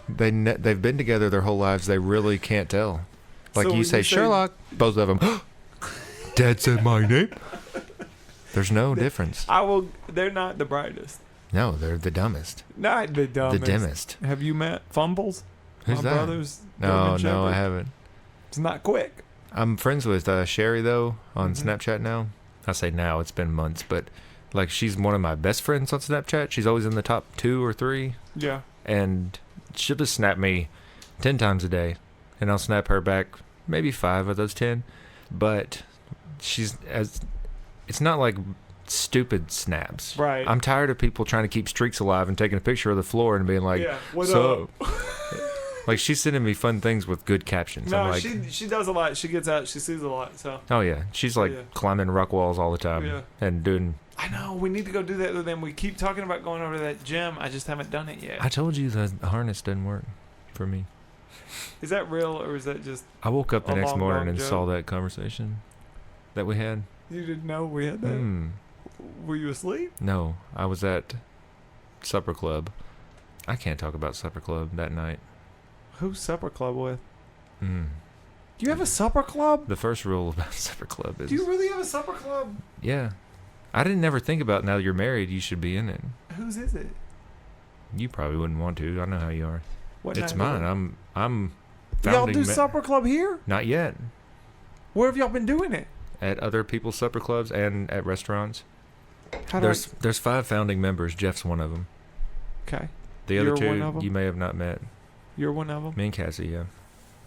They've been together their whole lives. They really can't tell. Like So you say Sherlock, both of them. Dad said my name. There's no difference. They're not the brightest. No, they're the dumbest. Not the dumbest. The dimmest. Have you met Fumbles? Who's My that? brother's No, German I Shepherd. haven't. It's not quick. I'm friends with Sherry though on Mhm. Snapchat now. I say now, it's been months, but like she's one of my best friends on Snapchat. She's always in the top 2 or 3, Yeah. and she'll just snap me 10 times a day, and I'll snap her back maybe 5 of those 10. But it's not like stupid snaps. Right. I'm tired of people trying to keep streaks alive and taking a picture of the floor and being like, yeah. What's so up? like she's sending me fun things with good captions. No, I'm like, she does a lot. She gets out. She sees a lot. So. oh yeah, she's like Yeah. climbing rock walls all the time Yeah. and doing. I know. We need to go do that with them. We keep talking about going over to that gym. I just haven't done it yet. I told you the harness didn't work for me. Is that real or is that just I woke up the A next long, morning long and joke. saw that conversation that we had. you didn't know we had that? Hmm. Were you asleep? No, I was at supper club. I can't talk about supper club that night. Who's supper club with? Hmm. Do you have a supper club? The first rule about supper club is Do you really have a supper club? yeah. I didn't ever think about now that you're married, you should be in it. Whose is it? You probably wouldn't want to. I know how you are. What It's night is mine. it? I'm Y'all founding. do supper club here? Not yet. Where have y'all been doing it? At other people's supper clubs and at restaurants. How do There's 5 founding members. Jeff's one of them. Okay. The other You're one of two 'em? you may have not met. You're one of them? Me and Cassie, yeah.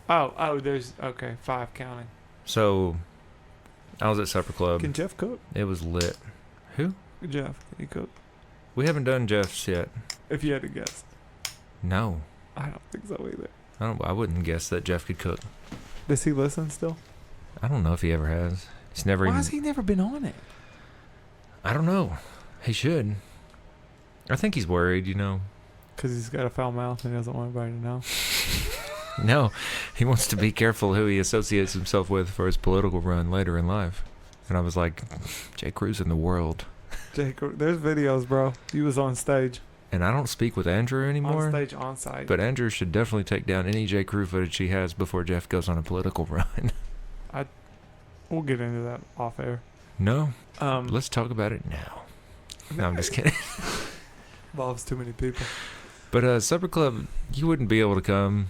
Oh, there's, okay, 5 counting. So I was at supper club. Can Jeff cook? It was lit. Who? Jeff, can he cook? We haven't done Jeff's yet. If you had to guess. No, I don't think so either. I wouldn't guess that Jeff could cook. Does he listen still? I don't know if he ever has. He's never Why even. has he never been on it? I don't know. He should. I think he's worried. Because he's got a foul mouth and he doesn't want anybody to know. No, he wants to be careful who he associates himself with for his political run later in life. And I was like, Jay Cruz in the world. Jake, there's videos, bro. He was on stage. And I don't speak with Andrew anymore. On stage, on site. But Andrew should definitely take down any J. Crew footage he has before Jeff goes on a political run. We'll get into that off air. No, Um, let's talk about it now. No, I'm just kidding. Involves too many people. But supper club, you wouldn't be able to come.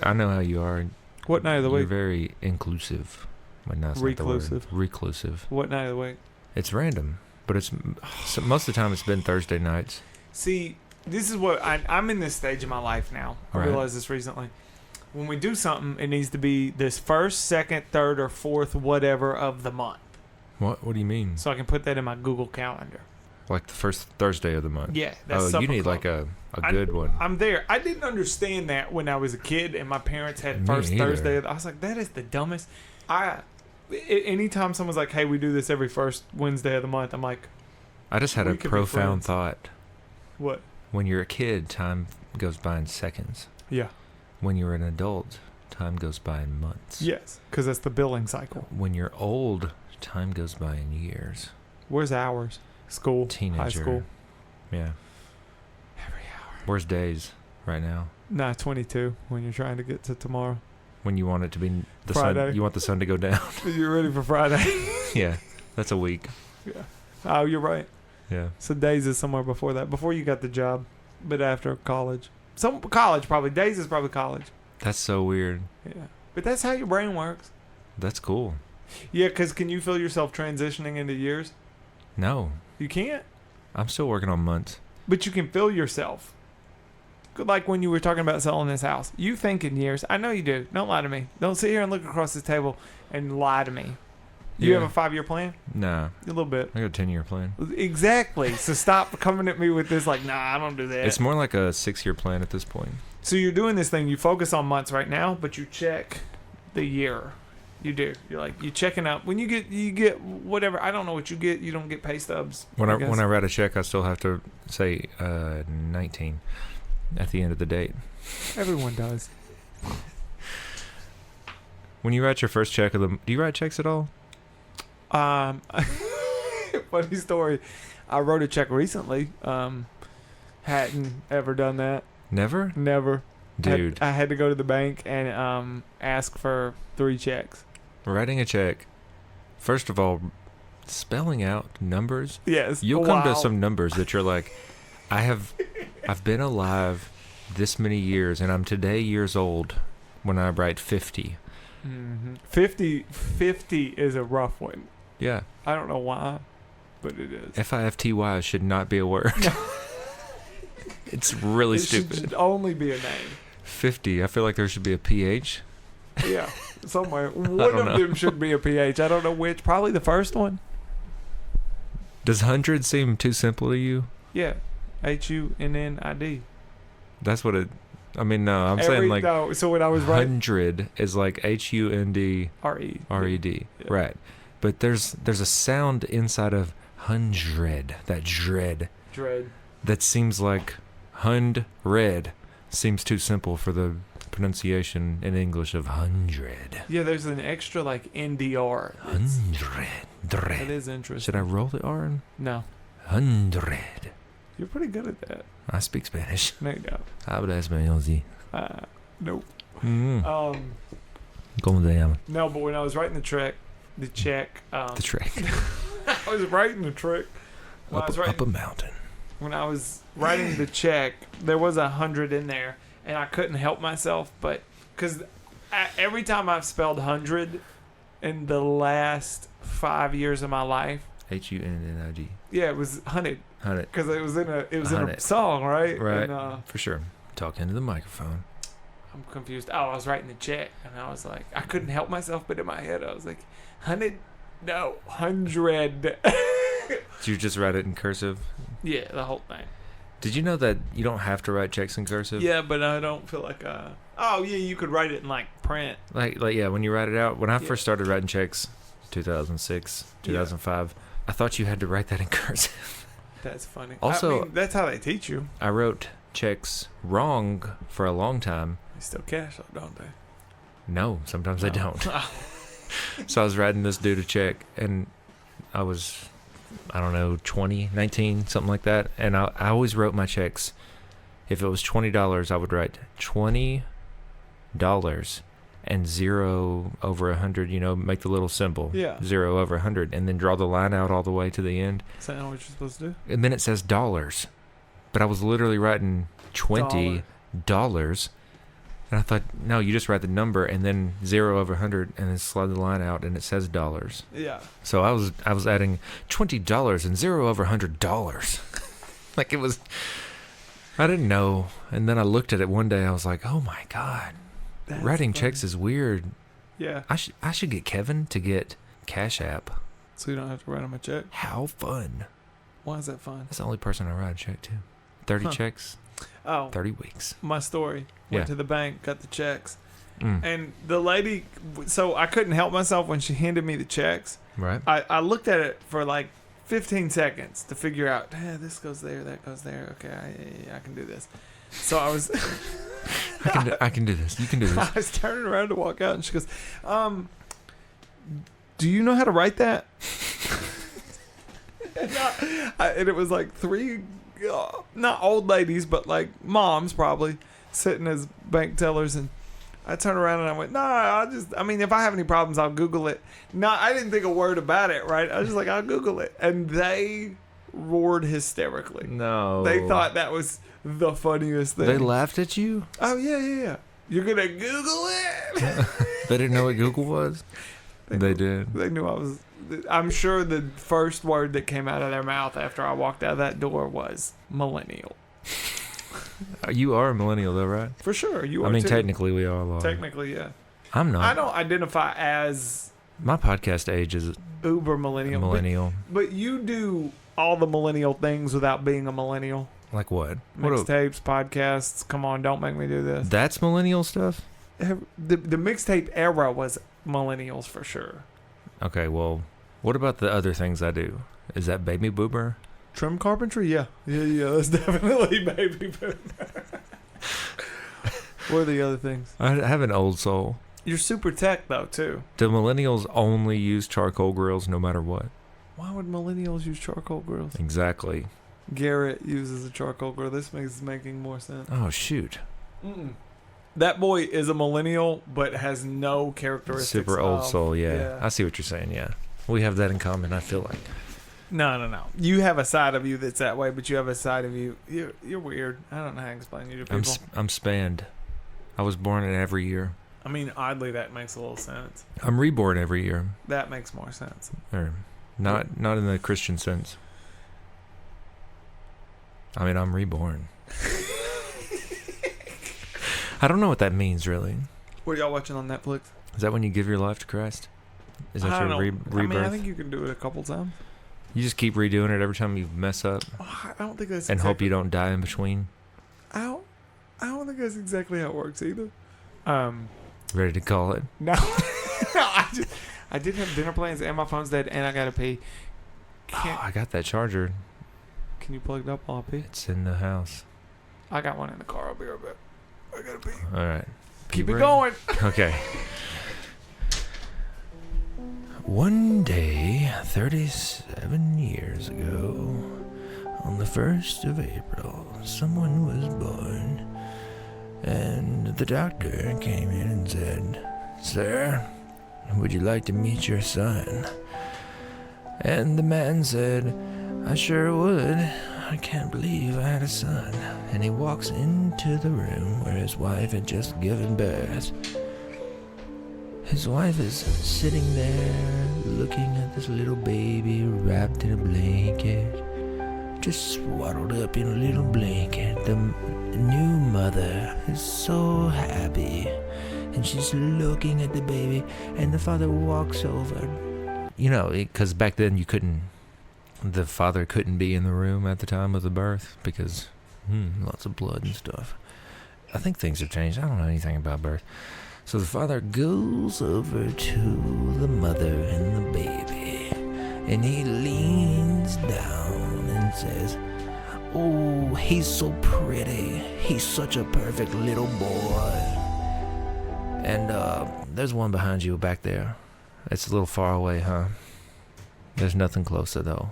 I know how you are. What night of the You're week? very inclusive. Wait, no, it's not the word. Reclusive. Reclusive. What night of the week? It's random, but it's most of the time it's been Thursday nights. See, this is what I'm in this stage of my life now. I Right. realized this recently. When we do something, it needs to be this first, second, third, or fourth, whatever of the month. What do you mean? So I can put that in my Google Calendar. Like the first Thursday of the month? Yeah. That's Oh, supper you need club. like a good one. I'm there. I didn't understand that when I was a kid and my parents had Me first either. Thursday. I was like, that is the dumbest. Anytime someone's like, hey, we do this every first Wednesday of the month, I'm like, I just had we a could be profound friends. thought. what? When you're a kid, time goes by in seconds. Yeah. When you're an adult, time goes by in months. Yes, because that's the billing cycle. When you're old, time goes by in years. Where's hours? School. Teenager. High school. Yeah. Every hour. Where's days right now? Nah, 22 when you're trying to get to tomorrow. When you want it to be the Friday. sun, you want the sun to go down. You're ready for Friday. Yeah, that's a week. Yeah. Oh, you're right. Yeah. So days is somewhere before that. Before you got the job, but after college. Some college probably. Days is probably college. That's so weird. Yeah. But that's how your brain works. That's cool. Yeah, because can you feel yourself transitioning into years? No, You can't. I'm still working on months. But you can feel yourself. Like when you were talking about selling this house. You think in years. I know you do. Don't lie to me. Don't sit here and look across this table and lie to me. You Yeah. have a 5-year plan? Nah, A little bit. I got a 10-year plan. Exactly. So stop coming at me with this like, nah, I don't do that. It's more like a 6-year plan at this point. So you're doing this thing. You focus on months right now, but you check the year. You do. You're like, you checking out. When you get whatever. I don't know what you get. You don't get pay stubs. When guess. I write a check, I still have to say 19 at the end of the date. Everyone does. When you write your first check of the, do you write checks at all? Funny story. I wrote a check recently. Hadn't ever done that. Never, Never. dude. I had to go to the bank and ask for 3 checks. Writing a check. First of all, spelling out numbers. Yes. You'll come to Wow. some numbers that you're like, I've been alive this many years, and I'm today years old when I write 50. Mm-hmm. 50 is a rough one. Yeah. I don't know why, but it is. FIFTY should not be a word. It's really It stupid. should only be a name. 50. I feel like there should be a PH. Yeah, somewhere. One don't of know. them should be a PH. I don't know which. Probably the first one. Does 100 seem too simple to you? Yeah, HUNNID. That's what it. I mean, no. I'm saying like no, so when I was writing 100 is like HUND RE. RED. Yeah. Right. But there's a sound inside of 100, that dread, Dread. that seems like red seems too simple for the pronunciation in English of 100. Yeah, there's an extra like NDR. It's- 100. That is interesting. Should I roll the R in? No, 100. you're pretty good at that. I speak Spanish. No, you don't. Habla español, sí. Nope. Mm. ¿Cómo se llama? No, but when I was writing the check, The trick. I was writing the trick. When I was writing, Up a mountain. when I was writing the check, there was 100 in there, and I couldn't help myself, but because every time I've spelled 100 in the last 5 years of my life, HUNNIG. yeah, it was 100 100. because it was in a 100. song, right? Right. And, For sure. Talk into the microphone. I'm confused. Oh, I was writing the check, and I was like, I couldn't help myself, but in my head, I was like, 100. No, 100. Did you just write it in cursive? Yeah, the whole thing. Did you know that you don't have to write checks in cursive? Yeah, but I don't feel like oh yeah, you could write it in like print. Like yeah, when you write it out. When I Yeah. first started writing checks, 2006, 2005, I thought you had to write that in cursive. That's funny. Also- I mean, that's how they teach you. I wrote checks wrong for a long time. They still cash though, don't they? No, sometimes I No. don't. So I was writing this dude a check, and I was, I don't know, 20, 19, something like that. And I always wrote my checks. If it was $20, I would write $20 and 0 over 100, make the little symbol. Yeah. 0 over 100, and then draw the line out all the way to the end. Is that not what you're supposed to do? And then it says dollars. But I was literally writing $20. And I thought, no, you just write the number and then 0 over 100 and then slide the line out and it says dollars. Yeah. So I was adding $20 and 0 over $100. Like it was. I didn't know. And then I looked at it one day. I was like, oh, my God. That's Writing funny. checks is weird. Yeah. I should get Kevin to get Cash App. So you don't have to write him a check. How fun. Why is that fun? That's the only person I write a check to. 30 checks, Oh, 30 weeks. my story. Yeah. Went to the bank, got the checks. Mm. And the lady, so I couldn't help myself when she handed me the checks. Right. I looked at it for like 15 seconds to figure out, this goes there, that goes there. Okay, I can do this. So I was... I can do this. You can do this. I was turning around to walk out, and she goes, do you know how to write that? And it was like three, not old ladies, but like moms probably, sitting as bank tellers. And I turned around and I went, if I have any problems, I'll Google it. No, I didn't think a word about it, right? I was just like, I'll Google it. And they roared hysterically. No. They thought that was the funniest thing. They laughed at you? Oh, yeah. You're going to Google it? They didn't know what Google was? They did. They knew I was... I'm sure the first word that came out of their mouth after I walked out of that door was millennial. You are a millennial, though, right? For sure. You are, I mean, too. technically, we all are. Technically, yeah. I'm not. I don't identify as My podcast age is uber millennial. millennial. But you do all the millennial things without being a millennial. Like what? Mixtapes, podcasts. Come on, don't make me do this. That's millennial stuff? The mixtape era was millennials for sure. Okay, well, what about the other things I do? Is that baby boomer? Trim carpentry? Yeah. That's definitely baby boomer. What are the other things? I have an old soul. You're super tech, though, too. Do millennials only use charcoal grills no matter what? Why would millennials use charcoal grills? Exactly. Garrett uses a charcoal grill. This is making more sense. Oh, shoot. Mm-mm. That boy is a millennial, but has no characteristics. Super old soul, yeah. I see what you're saying, yeah. We have that in common, I feel like. No. You have a side of you that's that way, but you have a side of you. You're weird. I don't know how to explain you to people. I'm spanned. I was born in every year. I mean, oddly, that makes a little sense. I'm reborn every year. That makes more sense. Or not in the Christian sense. I mean, I'm reborn. I don't know what that means, really. What are y'all watching on Netflix? Is that when you give your life to Christ? Is that your rebirth? I mean, I think you can do it a couple times. You just keep redoing it every time you mess up? I don't think that's and hope you don't die in between? I don't think that's exactly how it works either. Ready to call it? No. I did have dinner plans and my phone's dead and I gotta pee. I got that charger. Can you plug it up while I pee? It's in the house. I got one in the car. I'll be right back. I gotta pee. All right. Keep it going. Okay. One day, 37 years ago, on the 1st of April, someone was born. And the doctor came in and said, "Sir, would you like to meet your son?" And the man said, "I sure would. I can't believe I had a son." And he walks into the room where his wife had just given birth. His wife is sitting there looking at this little baby wrapped in a blanket, just swaddled up in a little blanket. The new mother is so happy, and she's looking at the baby, and the father walks over. You know, because back then the father couldn't be in the room at the time of the birth because lots of blood and stuff. I think things have changed. I don't know anything about birth. So the father goes over to the mother and the baby, and he leans down and says, "Oh, he's so pretty. He's such a perfect little boy." And there's one behind you back there. It's a little far away, huh? There's nothing closer, though.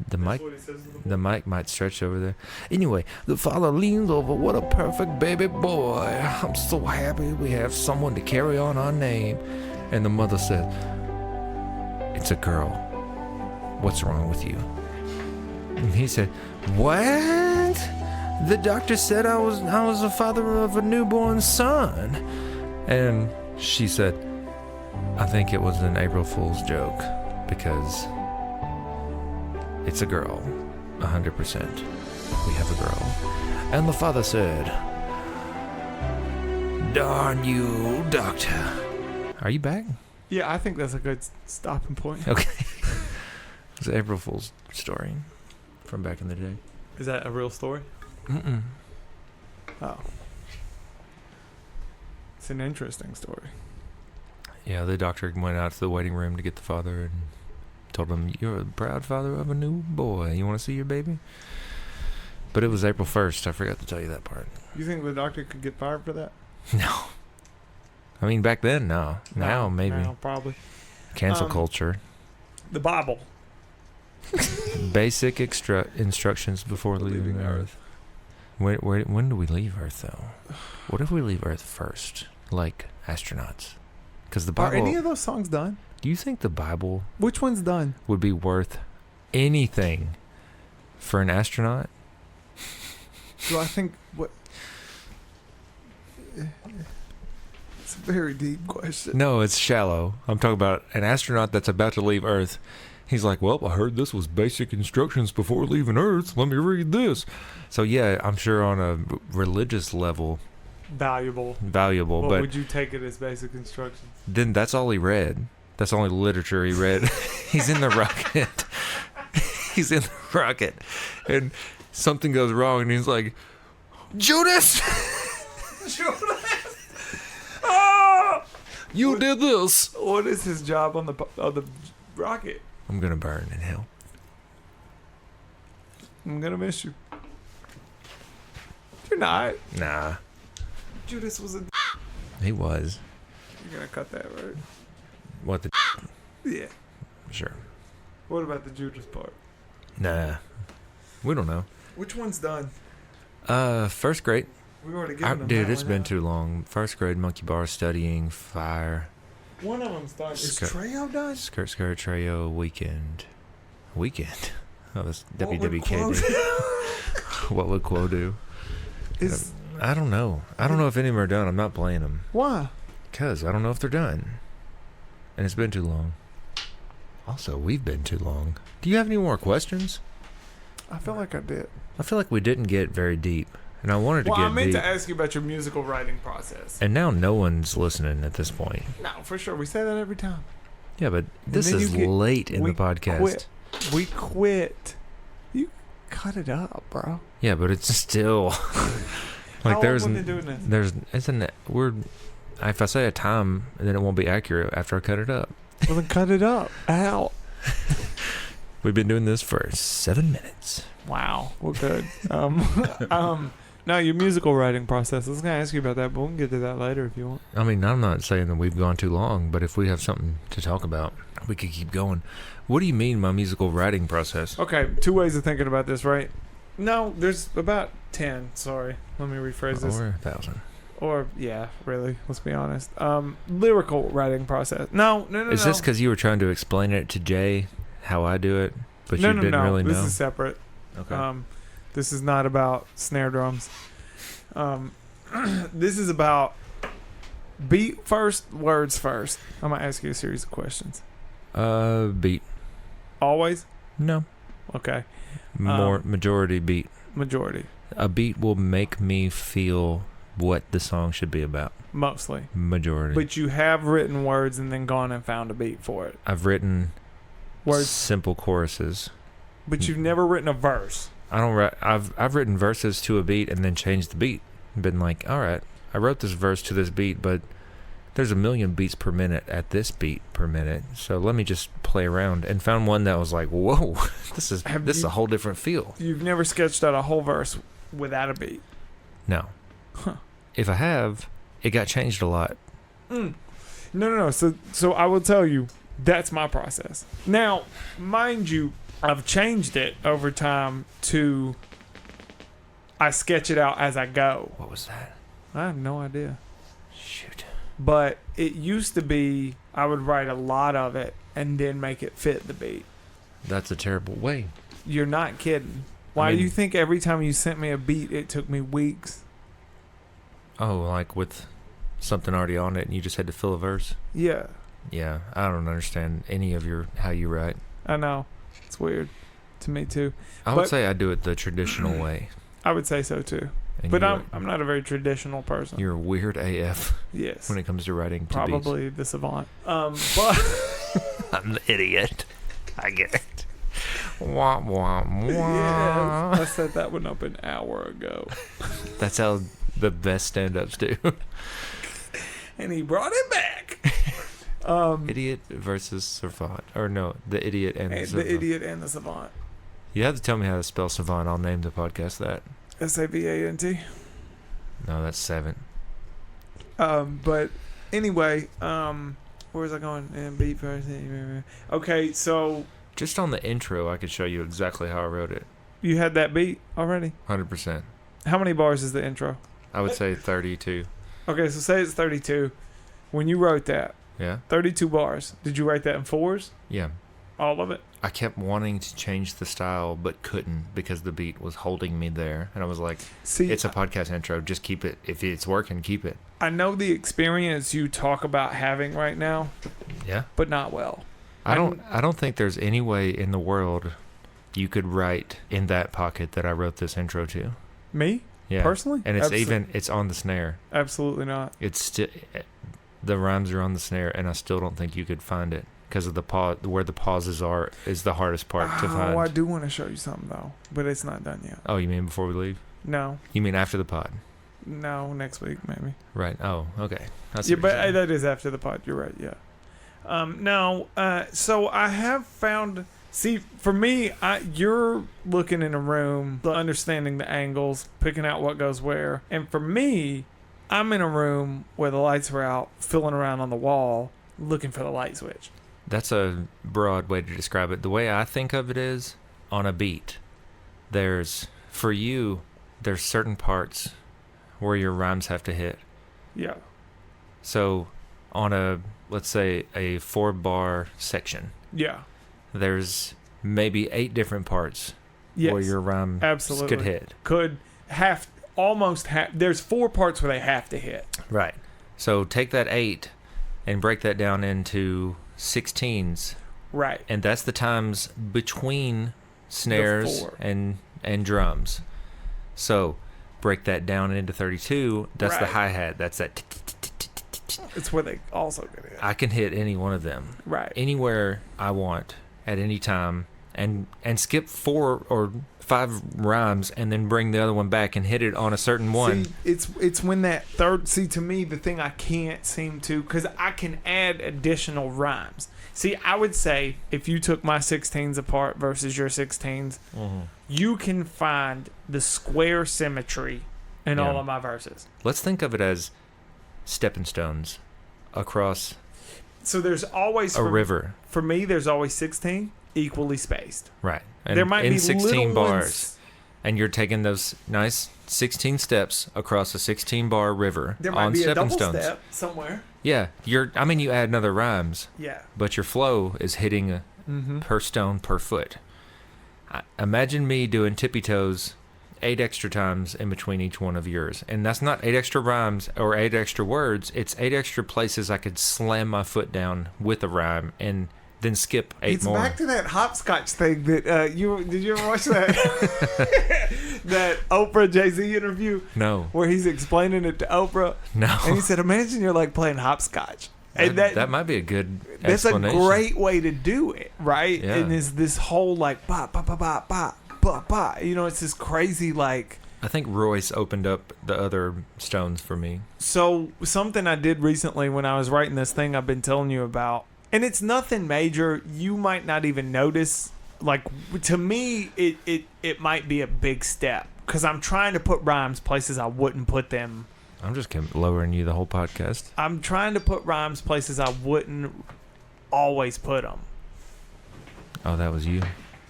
The mic might stretch over there. Anyway, the father leans over. "What a perfect baby boy. I'm so happy we have someone to carry on our name." And the mother said, "It's a girl. What's wrong with you?" And he said, "What? The doctor said I was the father of a newborn son." And she said, "I think it was an April Fool's joke because it's a girl, 100%. we have a girl. And the father said, "Darn you, doctor." Are you back? Yeah, I think that's a good stopping point. Okay. It's an April Fool's story from back in the day. Is that a real story? Mm-mm. Oh. It's an interesting story. Yeah, the doctor went out to the waiting room to get the father and told him, "You're a proud father of a new boy. You want to see your baby?" But it was April 1st. I forgot to tell you that part. You think the doctor could get fired for that? No. I mean, back then, no. Now, maybe. Now, probably. Cancel culture. The Bible. Basic instructions before leaving Earth. When do we leave Earth, though? What if we leave Earth first, like astronauts? Because the Bible. Are any of those songs done? Do you think the Bible Which one's done? would be worth anything for an astronaut? Do I think what? It's a very deep question. No, it's shallow. I'm talking about an astronaut that's about to leave Earth. He's like, "Well, I heard this was basic instructions before leaving Earth. Let me read this." So yeah, I'm sure on a religious level, Valuable. valuable. What But would you take it as basic instructions? then that's all he read. That's the only literature he read. He's in the rocket. He's in the rocket, and something goes wrong, and he's like, "Judas, Judas! Oh! you did this." What is his job on the rocket? I'm gonna burn in hell. I'm gonna miss you. You're not. Nah, Judas was a. he was. You're gonna cut that, right? What the? Yeah. Sure. What about the Judas part? Nah, we don't know. Which one's done? First grade. We already given them Dude, that it's one, been huh? too long. First grade, monkey bar, studying, fire, One of them's done. Is Skirt. Trejo done? skirt, trio, weekend. Oh, that's What would WWKD. Quo What would Quo do? Is I don't know. I don't know if any of them are done. I'm not playing them. why? Because I don't know if they're done. And it's been too long. Also, we've been too long. Do you have any more questions? I feel like I did. I feel like we didn't get very deep. And I wanted to Well, I get meant deep. to ask you about your musical writing process. And now no one's listening at this point. No, for sure. We say that every time. Yeah, but this then is you get- late in the we podcast. quit. We quit. You cut it up, bro. Yeah, but it's still like How there's long have we been doing this? there's isn't it we're if I say a time then it won't be accurate after I cut it up. Well, then cut it up. Out. We've been doing this for 7 minutes. Wow. We're good. No, your musical writing process. I was going to ask you about that, but we can get to that later if you want. I mean, I'm not saying that we've gone too long, but if we have something to talk about, we could keep going. What do you mean my musical writing process? Okay, 2 ways of thinking about this, right? No, there's about 10. Sorry. Let me rephrase this. Or 1,000. Or, yeah, really. Let's be honest. Lyrical writing process. No. Is this because you were trying to explain it to Jay how I do it, but you didn't really know? This is separate. Okay. This is not about snare drums. This is about beat first, words first. I'm gonna ask you a series of questions. Beat. Always? No. Okay. Majority beat. Majority. A beat will make me feel what the song should be about. Mostly. Majority. But you have written words and then gone and found a beat for it. I've written Words. simple choruses. But you've never written a verse. I don't write. I've written verses to a beat and then changed the beat. Been like, all right, I wrote this verse to this beat, but there's 1,000,000 beats per minute at this beat per minute. So let me just play around and found one that was like, whoa, this is a whole different feel. You've never sketched out a whole verse without a beat. No. Huh. If I have, it got changed a lot. No. So I will tell you, that's my process. Now, mind you, I've changed it over time to I sketch it out as I go. What was that? I have no idea. Shoot. But it used to be I would write a lot of it and then make it fit the beat. That's a terrible way. You're not kidding. Why do you think every time you sent me a beat, it took me weeks? Oh, like with something already on it and you just had to fill a verse? Yeah, Yeah, I don't understand any of how you write. I know. It's weird. to me too. I would say I do it the traditional way. I would say so too. And But I'm not a very traditional person. You're weird AF Yes. when it comes to writing to Probably the Savant. But I'm the idiot. I get it. Wah, wah, wah. yes, I set that one up an hour ago. That's how the best stand-ups do. And he brought it back. Idiot versus Savant. Or no, the idiot and the Savant. The idiot and the Savant. You have to tell me how to spell Savant. I'll name the podcast that. Savant. No, that's Savant. But anyway, where's I going? And beat first. Okay, so Just on the intro, I could show you exactly how I wrote it. you had that beat already? 100%. How many bars is the intro? I would say 32. Okay, so say it's 32. When you wrote that, Yeah? 32 bars, did you write that in fours? Yeah. All of it? I kept wanting to change the style, but couldn't because the beat was holding me there. And I was like, See, it's a podcast intro. Just keep it. If it's working, keep it. I know the experience you talk about having right now, Yeah. but not well. I don't think there's any way in the world you could write in that pocket that I wrote this intro to. Me? Yeah. Personally? And it's on the snare. Absolutely not. It's still, the rhymes are on the snare, and I still don't think you could find it because of the pause. Where the pauses are is the hardest part to find. Oh, I do want to show you something though, but it's not done yet. Oh, you mean before we leave? No, You mean after the pod? no, next week maybe. Right. Oh, okay. I see Yeah, what you're but saying. that is after the pod. You're right. Yeah. No. So I have found. See, for me, you're looking in a room, understanding the angles, picking out what goes where, and for me, I'm in a room where the lights are out, filling around on the wall, looking for the light switch. That's a broad way to describe it. The way I think of it is on a beat. For you, there's certain parts where your rhymes have to hit. Yeah. So on let's say a 4-bar section, Yeah. there's maybe 8 different parts Yes. where your rhyme Absolutely. could hit. There's 4 parts where they have to hit. Right. So take that 8 and break that down into 16s. Right. And that's the times between snares four. and drums. So break that down into 32. That's the Right. hi-hat. That's that. It's where they also get it. I can hit any one of them. Right. Anywhere I want at any time and skip 4 or 5 rhymes and then bring the other one back and hit it on a certain one. See, it's when that third. See, to me, the thing I can't seem to, because I can add additional rhymes. See, I would say if you took my 16s apart versus your 16s, you can find the square symmetry in Yeah. all of my verses. Let's think of it as stepping stones across So there's always a river. For me, there's always 16 equally spaced. Right. And There might in be 16 little bars. ones. And you're taking those nice 16 steps across a 16-bar river There might on be a stepping double stones. step somewhere. Yeah, you add another rhymes, Yeah. but your flow is hitting per stone per foot. Imagine me doing tippy toes 8 extra times in between each one of yours. And that's not 8 extra rhymes or 8 extra words. It's 8 extra places I could slam my foot down with a rhyme and then skip 8 It's more. back to that hopscotch thing that did you ever watch that that Oprah Jay-Z interview No. where he's explaining it to Oprah No. and he said, imagine you're like playing hopscotch. And that might be a good that's a explanation. great way to do it, right? Yeah. And is this whole like ba ba ba ba ba ba ba, it's this crazy like. I think Royce opened up the other stones for me. So something I did recently when I was writing this thing I've been telling you about, and it's nothing major. You might not even notice. Like, to me, it might be a big step because I'm trying to put rhymes places I wouldn't put them. I'm just lowering you the whole podcast. I'm trying to put rhymes places I wouldn't always put them. Oh, that was you.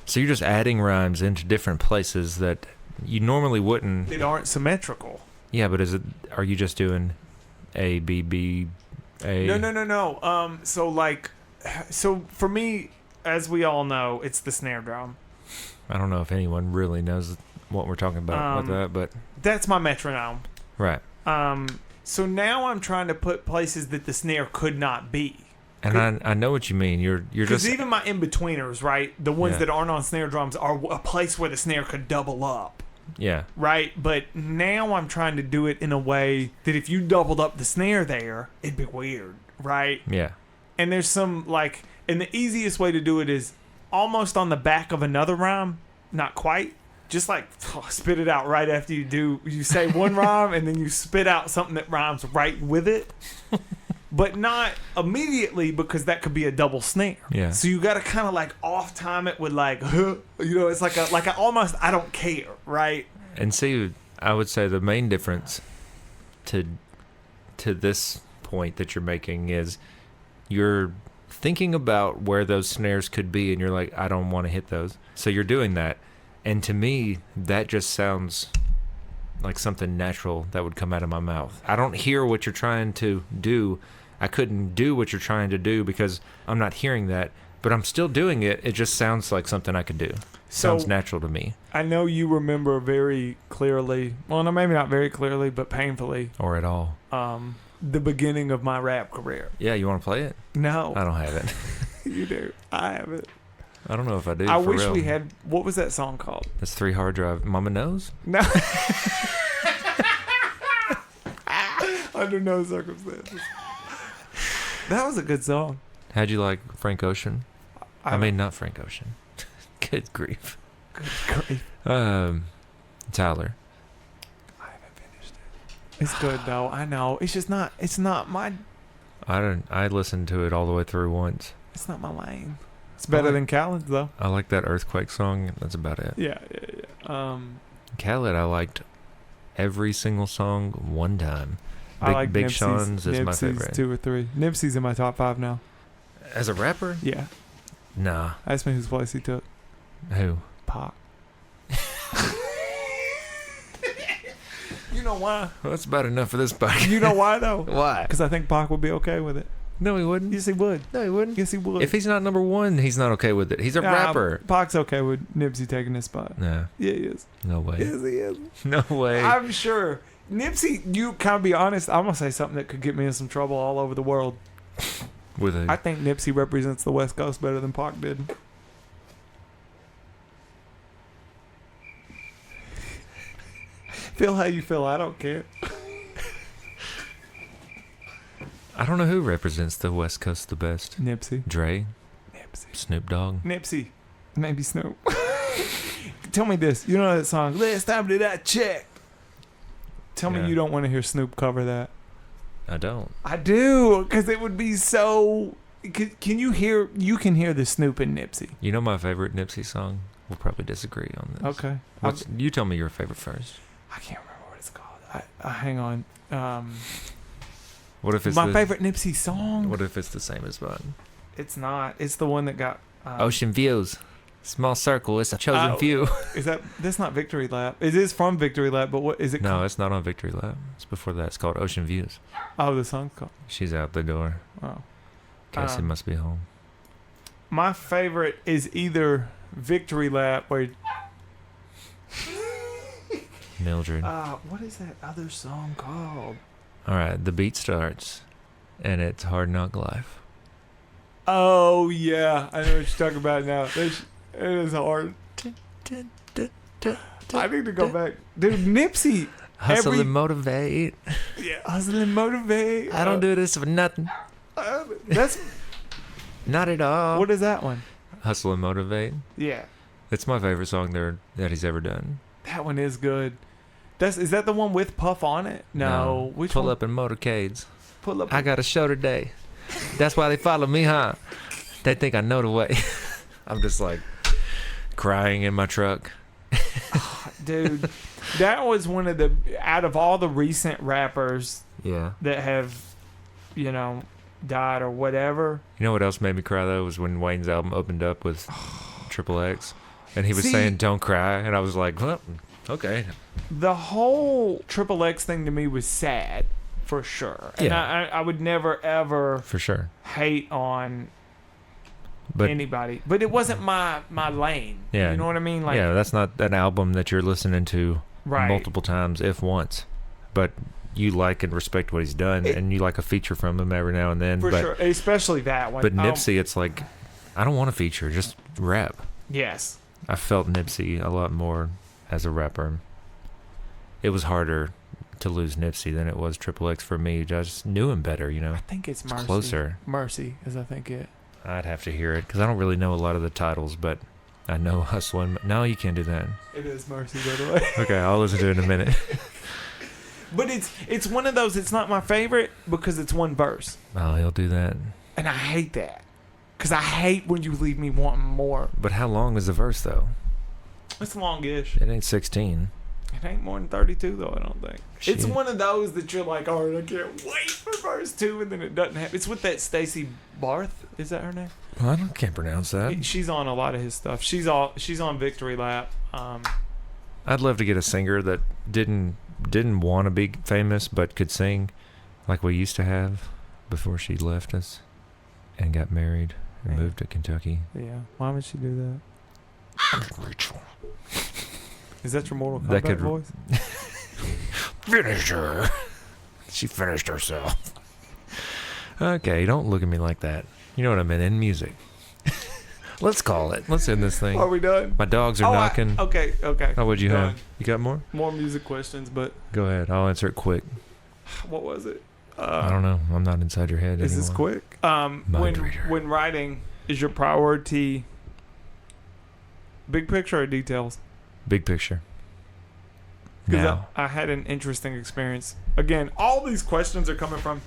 So you're just adding rhymes into different places that you normally wouldn't. That aren't symmetrical. Yeah, but are you just doing A, B, B, A? No. So for me, as we all know, it's the snare drum. I don't know if anyone really knows what we're talking about with that, but That's my metronome. right. So now I'm trying to put places that the snare could not be. And I know what you mean. You're Because just even my in-betweeners, right? The ones Yeah. that aren't on snare drums are a place where the snare could double up. yeah. Right? But now I'm trying to do it in a way that if you doubled up the snare there, it'd be weird, right? Yeah. And there's some, like, and the easiest way to do it is almost on the back of another rhyme. Not quite. Just like spit it out right after you say one rhyme and then you spit out something that rhymes right with it. But not immediately, because that could be a double snare. Yeah. So you got to kind of like off time it with like, it's like a almost I don't care, right? And see, I would say the main difference to this point that you're making is you're thinking about where those snares could be, and you're like, I don't want to hit those. So you're doing that. And to me, that just sounds like something natural that would come out of my mouth. I don't hear what you're trying to do. I couldn't do what you're trying to do because I'm not hearing that, but I'm still doing it. It just sounds like something I could do. Sounds natural to me. I know you remember very clearly, well, no, maybe not very clearly, but painfully, Or at all. the beginning of my rap career. Yeah, you want to play it? No. I don't have it. You do. I have it. I don't know if I do. I for wish real. we had, what was that song called? That's 3 Hard Drive. Mama knows? No. Under no circumstances. That was a good song. How'd you like Frank Ocean? I mean, not Frank Ocean. Good grief. Good grief. Tyler. I haven't finished it. It's good though. I know. It's just not. It's not my. I listened to it all the way through once. It's not my lane. It's better than Khaled's though. I like that Earthquake song. That's about it. Yeah. Khaled, I liked every single song one time. I like Big Nipsey's, Sean's is my favorite. 2 or 3. Nipsey's in my top 5 now. As a rapper? Yeah. Nah. Ask me whose place he took. Who? Pac. You know why? Well, that's about enough for this podcast. You know why though? Why? Because I think Pac would be okay with it. No, he wouldn't. Yes, he would. No, he wouldn't. Yes, he would. If he's not number one, he's not okay with it. He's a rapper. Pac's okay with Nipsey taking his spot. Nah. Yeah, he is. No way. Yes, he is. No way. I'm sure. Nipsey, you can't be honest. I'm going to say something that could get me in some trouble all over the world. With a I think Nipsey represents the West Coast better than Pac did. Feel how you feel. I don't care. I don't know who represents the West Coast the best. Nipsey. Dre, Nipsey. Snoop Dogg. Nipsey. Maybe Snoop. Tell me this. You know that song, Last Time Did I Check? Tell Yeah. me you don't want to hear Snoop cover that. I don't. I do, because it would be so... Can you hear... You can hear the Snoop and Nipsey. You know my favorite Nipsey song? We'll probably disagree on this. Okay. You tell me your favorite first. I can't remember what it's called. Hang on. What if it's my favorite Nipsey song? What if it's the same as mine? It's not. It's the one that got... Ocean Views. Small circle. It's a chosen few. That's not Victory Lap. It is from Victory Lap, but what is it No, called? it's not on Victory Lap. It's before that. It's called Ocean Views. Oh, the song's called... She's out the door. Oh. Cassie must be home. My favorite is either Victory Lap or... Mildred. What is that other song called? All right, the beat starts, and it's Hard Knock Life. Oh, yeah. I know what you're talking about now. It is hard. I need to go back. Dude, Nipsey. Hustle and motivate. Yeah, hustle and motivate. I don't do this for nothing. That's... Not at all. What is that one? Hustle and motivate. Yeah. It's my favorite song that he's ever done. That one is good. Is that the one with Puff on it? No. Which Pull one? up in motorcades. Pull up. I got a show today. That's why they follow me, huh? They think I know the way. I'm just like crying in my truck. Dude, that was one of the... Out of all the recent rappers Yeah. that have, died or whatever. You know what else made me cry, though, was when Wayne's album opened up with Triple X. And he was See- saying, don't cry. And I was like, well, okay. The whole Triple X thing to me was sad, for sure. And Yeah. I would never, ever For sure. hate on But anybody. But it wasn't my lane. Yeah. You know what I mean? yeah, that's not an album that you're listening to Right. multiple times, if once. But you like and respect what he's done, and you like a feature from him every now and then. For sure, especially that one. But Nipsey, it's like, I don't want a feature, just rap. Yes. I felt Nipsey a lot more as a rapper. It was harder to lose Nipsey than it was Triple X for me. I just knew him better, you know. I think it's Mercy. Closer. Mercy, as I think it. I'd have to hear it because I don't really know a lot of the titles, but I know Hustlin'. No, you can't do that. It is Mercy, by the way. Okay, I'll listen to it in a minute. But it's one of those. It's not my favorite because it's one verse, Oh, he'll do that. and I hate that because I hate when you leave me wanting more. But how long is the verse, though? It's longish. It ain't 16. It ain't more than 32 though. I don't think. Shit. It's one of those that you're like, oh, I can't wait for verse 2, and then it doesn't happen. It's with that Stacey Barth. Is that her name? Well, can't pronounce that. She's on a lot of his stuff. She's on Victory Lap. I'd love to get a singer that didn't want to be famous but could sing like we used to have before she left us and got married and moved to Kentucky. Yeah. Why would she do that? Rachel. Is that your Mortal That Kombat could- voice? Finish her. She finished herself. Okay, don't look at me like that. You know what I meant in music. Let's call it. Let's end this thing. Are we done? My dogs are knocking. Okay. Oh, what'd you Done. have? You got more? More music questions, but Go ahead. I'll answer it quick. what was it? I don't know. I'm not inside your head Is anymore. this quick? Mind reader. When writing, is your priority big picture or details? Big picture. Because Now. I had an interesting experience. Again, all these questions are coming from.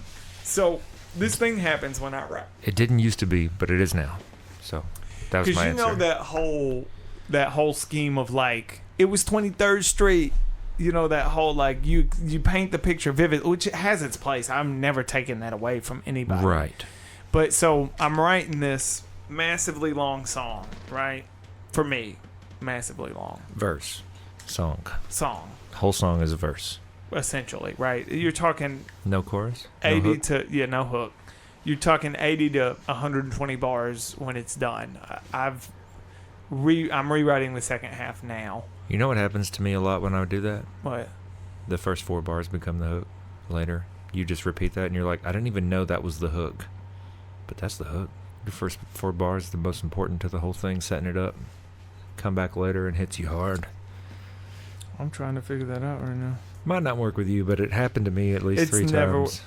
So this thing happens when I write. It didn't used to be, but it is now. So that was Because my you answer. know that whole scheme of like it was 23rd Street. You know that whole like you paint the picture vivid, which has its place. I'm never taking that away from anybody. Right. But so I'm writing this massively long song, right? For me, massively long Verse. Song. song, Whole song is a verse. essentially, right? You're talking No chorus? No 80 hook? to no hook. You're talking 80 to 120 bars when it's done. I'm rewriting the second half now. You know what happens to me a lot when I would do that? What? The first 4 bars become the hook later. You just repeat that and you're like, I didn't even know that was the hook. But that's the hook. The first 4 bars are the most important to the whole thing, setting it up. Come back later and hits you hard. I'm trying to figure that out right now. Might not work with you, but it happened to me at least It's 3 never- times.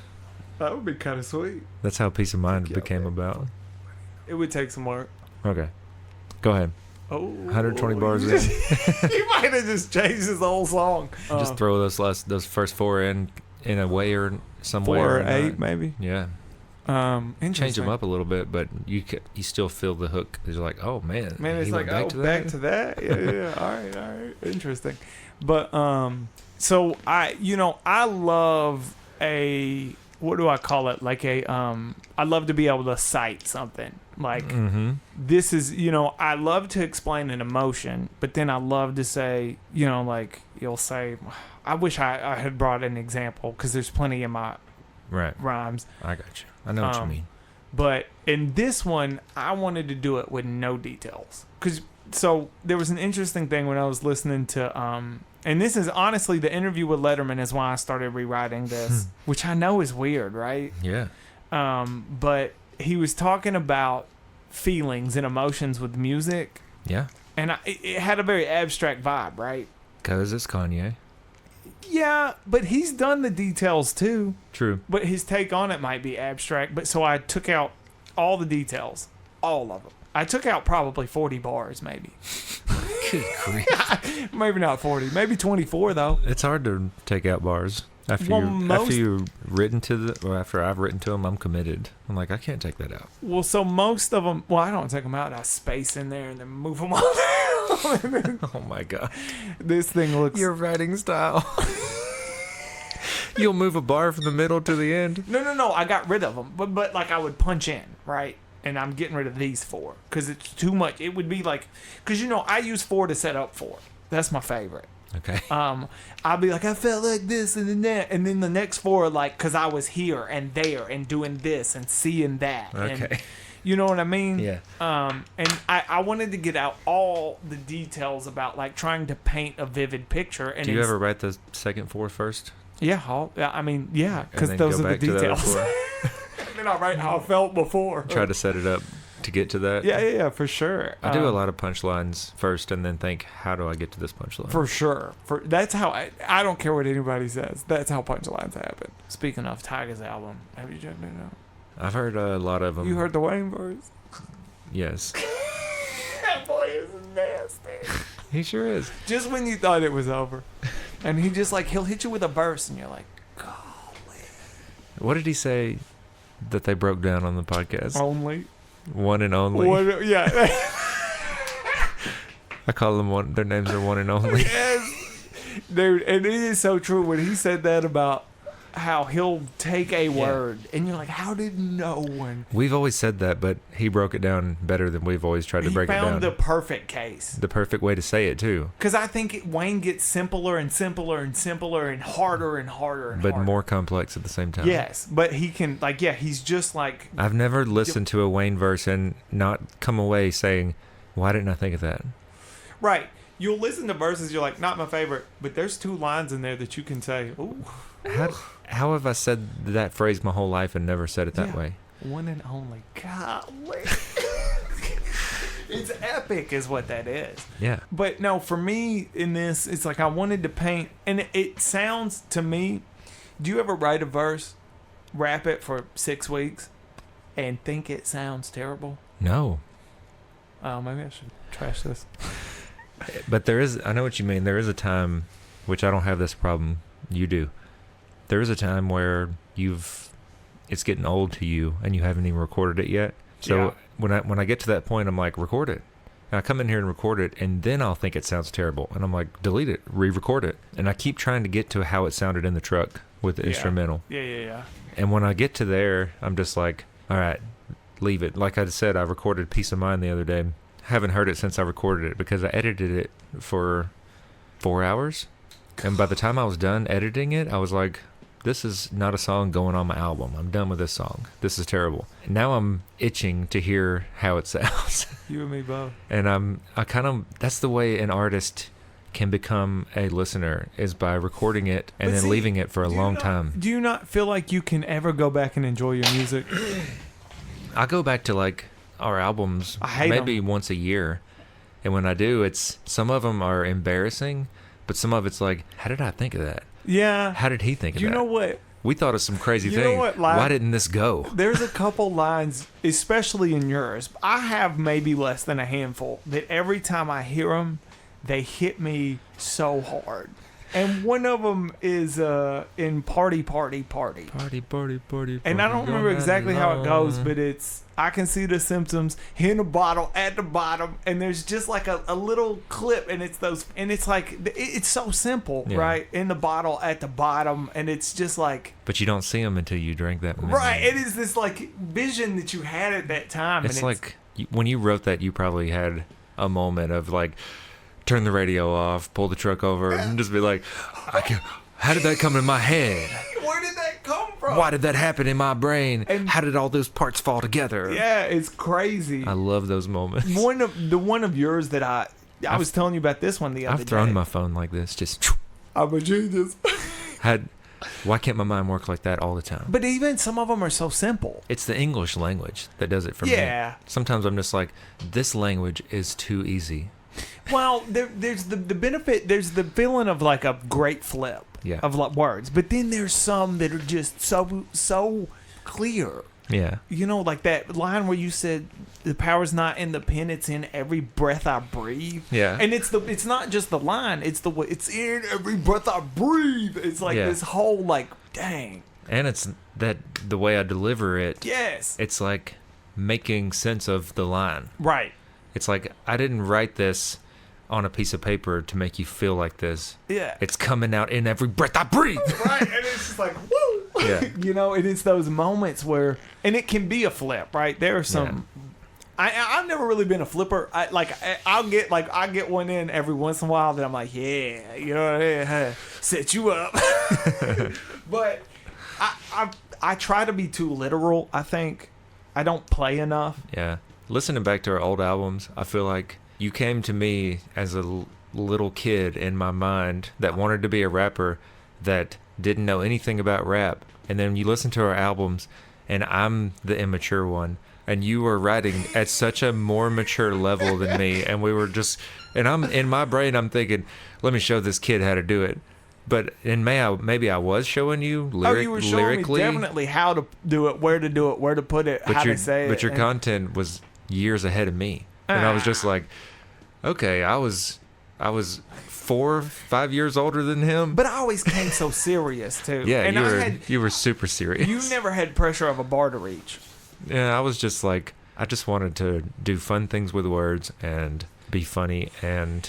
That would be kind of sweet. That's how Peace of Mind Yeah, became okay. about. It would take some work. Okay. Go ahead. Oh, 120 bars you in. You might have just changed his whole song. Just throw those first 4 in a way or some way 4 or or 8, another. maybe. Yeah. Interesting. Change them up a little bit, but you still feel the hook. You're like, oh man, Man, it's he like, went back to that. Yeah. All right. Interesting. But so I love what do I call it? Like I love to be able to cite something. Like Mm-hmm. this is, I love to explain an emotion, but then I love to say, like you'll say, I wish I had brought an example because there's plenty in my Right. rhymes. I got you. I know what you mean. But in this one, I wanted to do it with no details. So there was an interesting thing when I was listening to, and this is honestly the interview with Letterman is why I started rewriting this, which I know is weird, right? Yeah. But he was talking about feelings and emotions with music, Yeah. and it had a very abstract vibe, right? Because it's Kanye. Yeah, but he's done the details too. True. But his take on it might be abstract. But so I took out all the details, all of them. I took out probably 40 bars, maybe. Good grief. Maybe not 40, maybe 24 though. It's hard to take out bars. After you've written to after I've written to them, I'm committed. I'm like, I can't take that out. Well, so most of them. Well, I don't take them out. I space in there and then move them all down. Oh my god. This thing looks. Your writing style. You'll move a bar from the middle to the end. No. I got rid of them, but like I would punch in, right? And I'm getting rid of these 4 because it's too much. It would be like, because I use 4 to set up 4. That's my favorite. Okay. I'll be like, I felt like this and then that, and then the next 4 are like, because I was here and there and doing this and seeing that. Okay. And, You know what I mean? Yeah. And I wanted to get out all the details about like trying to paint a vivid picture. And Do you ever write the second four first? Yeah, I mean, yeah, because And then those go are the back to the other details. four? And then I write how I felt before. Try to set it up to get to that. Yeah, for sure. I do a lot of punchlines first and then think, how do I get to this punchline? For sure. That's how I don't care what anybody says. That's how punchlines happen. Speaking of Tyga's album, have you checked it out? I've heard a lot of them. You heard the Wayne verse? Yes. That boy is nasty. He sure is. Just when you thought it was over. And he just like, he'll hit you with a verse and you're like, golly. What did he say that they broke down on the podcast? Only. One and only. Yeah. I call them one. Their names are one and only. Yes. Dude, and it is so true when he said that about how he'll take a word and you're like, how did no one? We've always said that, but he broke it down better than we've always tried to break it down. He found the perfect case. The perfect way to say it, too. Because I think Wayne gets simpler and simpler and simpler and harder and harder and but harder. more complex at the same time. Yes, but he can, like, yeah, he's just like... I've never listened to a Wayne verse and not come away saying, why didn't I think of that? Right. You'll listen to verses, you're like, not my favorite, but there's two lines in there that you can say, ooh. How have I said that phrase my whole life and never said it that way? One and only. Golly. It's epic is what that is. Yeah. But no, for me in this, it's like I wanted to paint, and it sounds to me, do you ever write a verse, rap it for 6 weeks, and think it sounds terrible? No. Oh, maybe I should trash this. But there is, I know what you mean. There is a time, which I don't have this problem. You do. There is a time where it's getting old to you and you haven't even recorded it yet. So when I get to that point, I'm like, record it. And I come in here and record it, and then I'll think it sounds terrible. And I'm like, delete it, re-record it. And I keep trying to get to how it sounded in the truck with the instrumental. Yeah. And when I get to there, I'm just like, all right, leave it. Like I said, I recorded Peace of Mind the other day. Haven't heard it since I recorded it because I edited it for 4 hours. And by the time I was done editing it, I was like, this is not a song going on my album. I'm done with this song. This is terrible. And now I'm itching to hear how it sounds. You and me both. And that's the way an artist can become a listener, is by recording it and then leaving it for a long time. Do you not feel like you can ever go back and enjoy your music? I go back to like our albums maybe once a year. And when I do, it's some of them are embarrassing, but some of it's like, how did I think of that? Yeah. How did he think of that? You know what? We thought of some crazy You know thing. what, Why didn't this go? There's a couple lines, especially in yours. I have maybe less than a handful that every time I hear them, they hit me so hard. And one of them is in Party. Party. And I don't remember exactly how it goes, but it's, I can see the symptoms in a bottle at the bottom, and there's just like a little clip, and it's those, and it's like, it's so simple, right? In the bottle at the bottom, and it's just like. But you don't see them until you drink that. Right. It is this like vision that you had at that time. It's like when you wrote that, you probably had a moment of like, turn the radio off, pull the truck over, and just be like, how did that come in my head? Where did that come from? Why did that happen in my brain? And how did all those parts fall together? Yeah, it's crazy. I love those moments. One of yours that I was telling you about this one the other day. I've thrown my phone like this, just. I'm a genius. Why can't my mind work like that all the time? But even some of them are so simple. It's the English language that does it for me. Yeah. Sometimes I'm just like, this language is too easy. Well, there's the benefit. There's the feeling of like a great flip of like words, but then there's some that are just so clear. Yeah. You know, like that line where you said the power's not in the pen; it's in every breath I breathe. Yeah. And it's not just the line; it's in every breath I breathe. It's like this whole like dang. And it's that the way I deliver it. Yes. It's like making sense of the line. Right. It's like, I didn't write this on a piece of paper to make you feel like this. Yeah. It's coming out in every breath I breathe. Right. And it's just like, woo. Yeah. You know, and it's those moments where, and it can be a flip, right? There are some, I've never really been a flipper. I get one in every once in a while that I'm like, yeah, you know, set you up. But I try to be too literal, I think. I don't play enough. Yeah. Listening back to our old albums, I feel like you came to me as a little kid in my mind that wanted to be a rapper that didn't know anything about rap. And then you listen to our albums, and I'm the immature one. And you were writing at such a more mature level than me. And we were just... And I'm in my brain, I'm thinking, let me show this kid how to do it. But in May, maybe I was showing you you were showing lyrically. Me definitely how to do it, where to put it, how to say it. But your content was years ahead of me. And I was just like, okay, I was 4 or 5 years older than him. But I always came so serious, too. Yeah, and you were super serious. You never had pressure of a bar to reach. Yeah, I was just like, I just wanted to do fun things with words and be funny and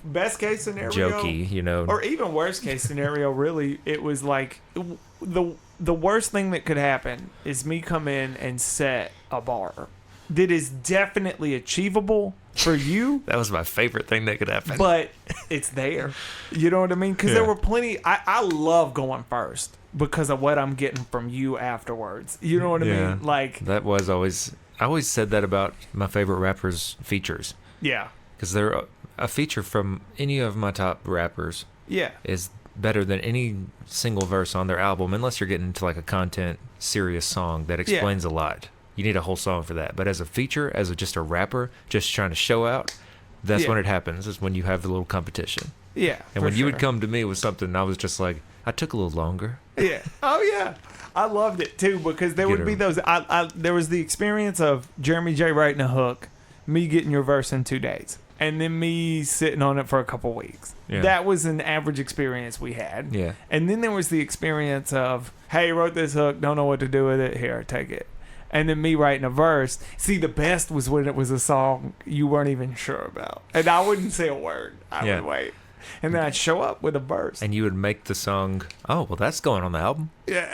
best case scenario, jokey, you know, or even worst case scenario. Really, it was like the worst thing that could happen is me come in and set a bar that is definitely achievable for you. That was my favorite thing that could happen. But it's there. You know what I mean? Because there were plenty. I love going first because of what I'm getting from you afterwards. You know what I mean? Like that was always. I always said that about my favorite rappers' features. Yeah. Because they're a feature from any of my top rappers. Yeah. Is better than any single verse on their album, unless you're getting into like a content serious song that explains a lot. You need a whole song for that. But as a feature, just a rapper, just trying to show out, that's when it happens, is when you have the little competition. Yeah. And when you would come to me with something, I was just like, I took a little longer. Yeah. Oh, yeah. I loved it, too, because there would be those... there was the experience of Jeremy J writing a hook, me getting your verse in 2 days, and then me sitting on it for a couple weeks. Yeah. That was an average experience we had. Yeah. And then there was the experience of, hey, wrote this hook, don't know what to do with it, here, take it. And then me writing a verse. See, the best was when it was a song you weren't even sure about. And I wouldn't say a word. I would wait. And then I'd show up with a verse. And you would make the song, oh, well, that's going on the album. Yeah,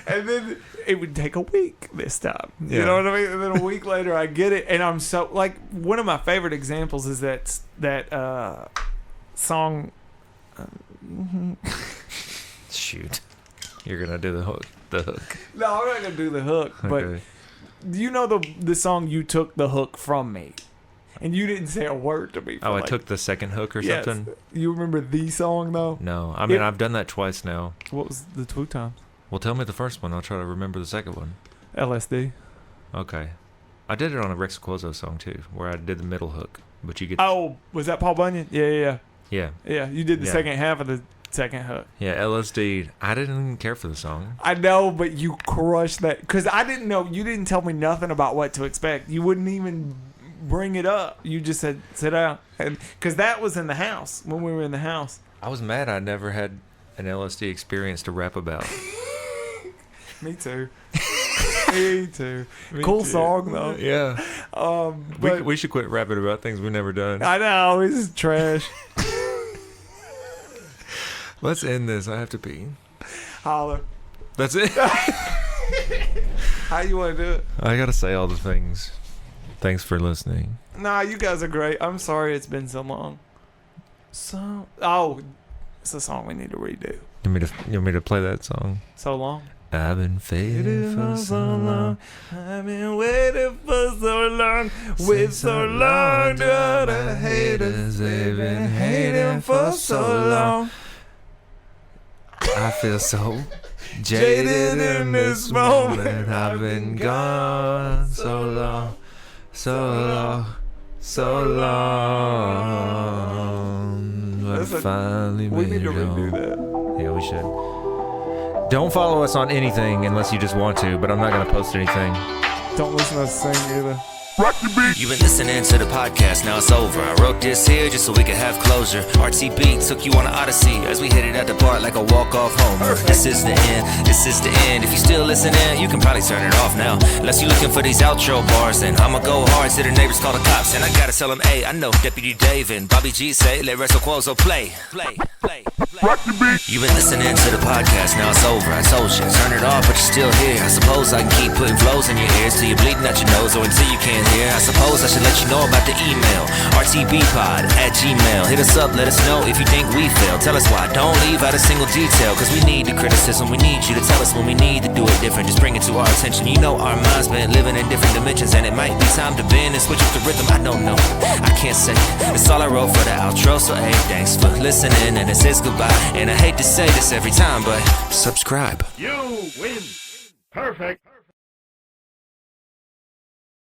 and then it would take a week this time. You know what I mean? And then a week later, I get it. And I'm so, like, one of my favorite examples is that song. Shoot. You're going to do the hook. No, I'm not going to do the hook. But you know the song You Took the Hook From Me. And you didn't say a word to me. I took the second hook or something? You remember the song, though? No. I mean, I've done that twice now. What was the 2 times? Well, tell me the first one. I'll try to remember the second one. LSD. Okay. I did it on a Rexo Kwozo song, too, where I did the middle hook. But you get... Oh, was that Paul Bunyan? Yeah. Yeah, you did the second half of the second hook. Yeah, LSD. I didn't even care for the song. I know, but you crushed that. Because I didn't know. You didn't tell me nothing about what to expect. You wouldn't even... bring it up. You just said sit down, because that was in the house when we were in the house. I was mad I never had an LSD experience to rap about. Me too. Me too. Cool song though. Yeah. But we should quit rapping about things we've never done. I know, this is trash. Let's end this. I have to pee. Holler. That's it. How you want to do it? I gotta say all the things. Thanks for listening. Nah, you guys are great. I'm sorry it's been so long. It's a song we need to redo. You want me to play that song? So long. I've been fading for so long. I've been waiting for so long. With so long. The haters, they've been hating for so long. I feel so jaded in this moment. I've been gone so long. So long, but finally we need to redo that. Yeah, we should. Don't follow us on anything unless you just want to, but I'm not going to post anything. Don't listen to us sing either. Rock the beat. You've been listening to the podcast, now it's over. I wrote this here just so we could have closure. RT Beats took you on an odyssey as we headed out the bar like a walk-off homer. This is the end, this is the end. If you still listening, you can probably turn it off now. Unless you're looking for these outro bars, then I'ma go hard till the neighbors call the cops. And I gotta tell them, hey, I know Deputy Dave and Bobby G say, let Rexo Kwozo play. Rock the beat. You've been listening to the podcast, now it's over. I told you, turn it off, but you're still here. I suppose I can keep putting flows in your ears till you're bleeding out your nose or until you can't here. I suppose I should let you know about the email, rtbpod@gmail. Hit us up, let us know if you think we failed. Tell us why, don't leave out a single detail, cause we need the criticism, we need you to tell us when we need to do it different. Just bring it to our attention. You know our minds been living in different dimensions, and it might be time to bend and switch up the rhythm. I don't know, I can't say. It's all I wrote for the outro, so hey, thanks for listening, and this is goodbye. And I hate to say this every time, but subscribe. You win. Perfect.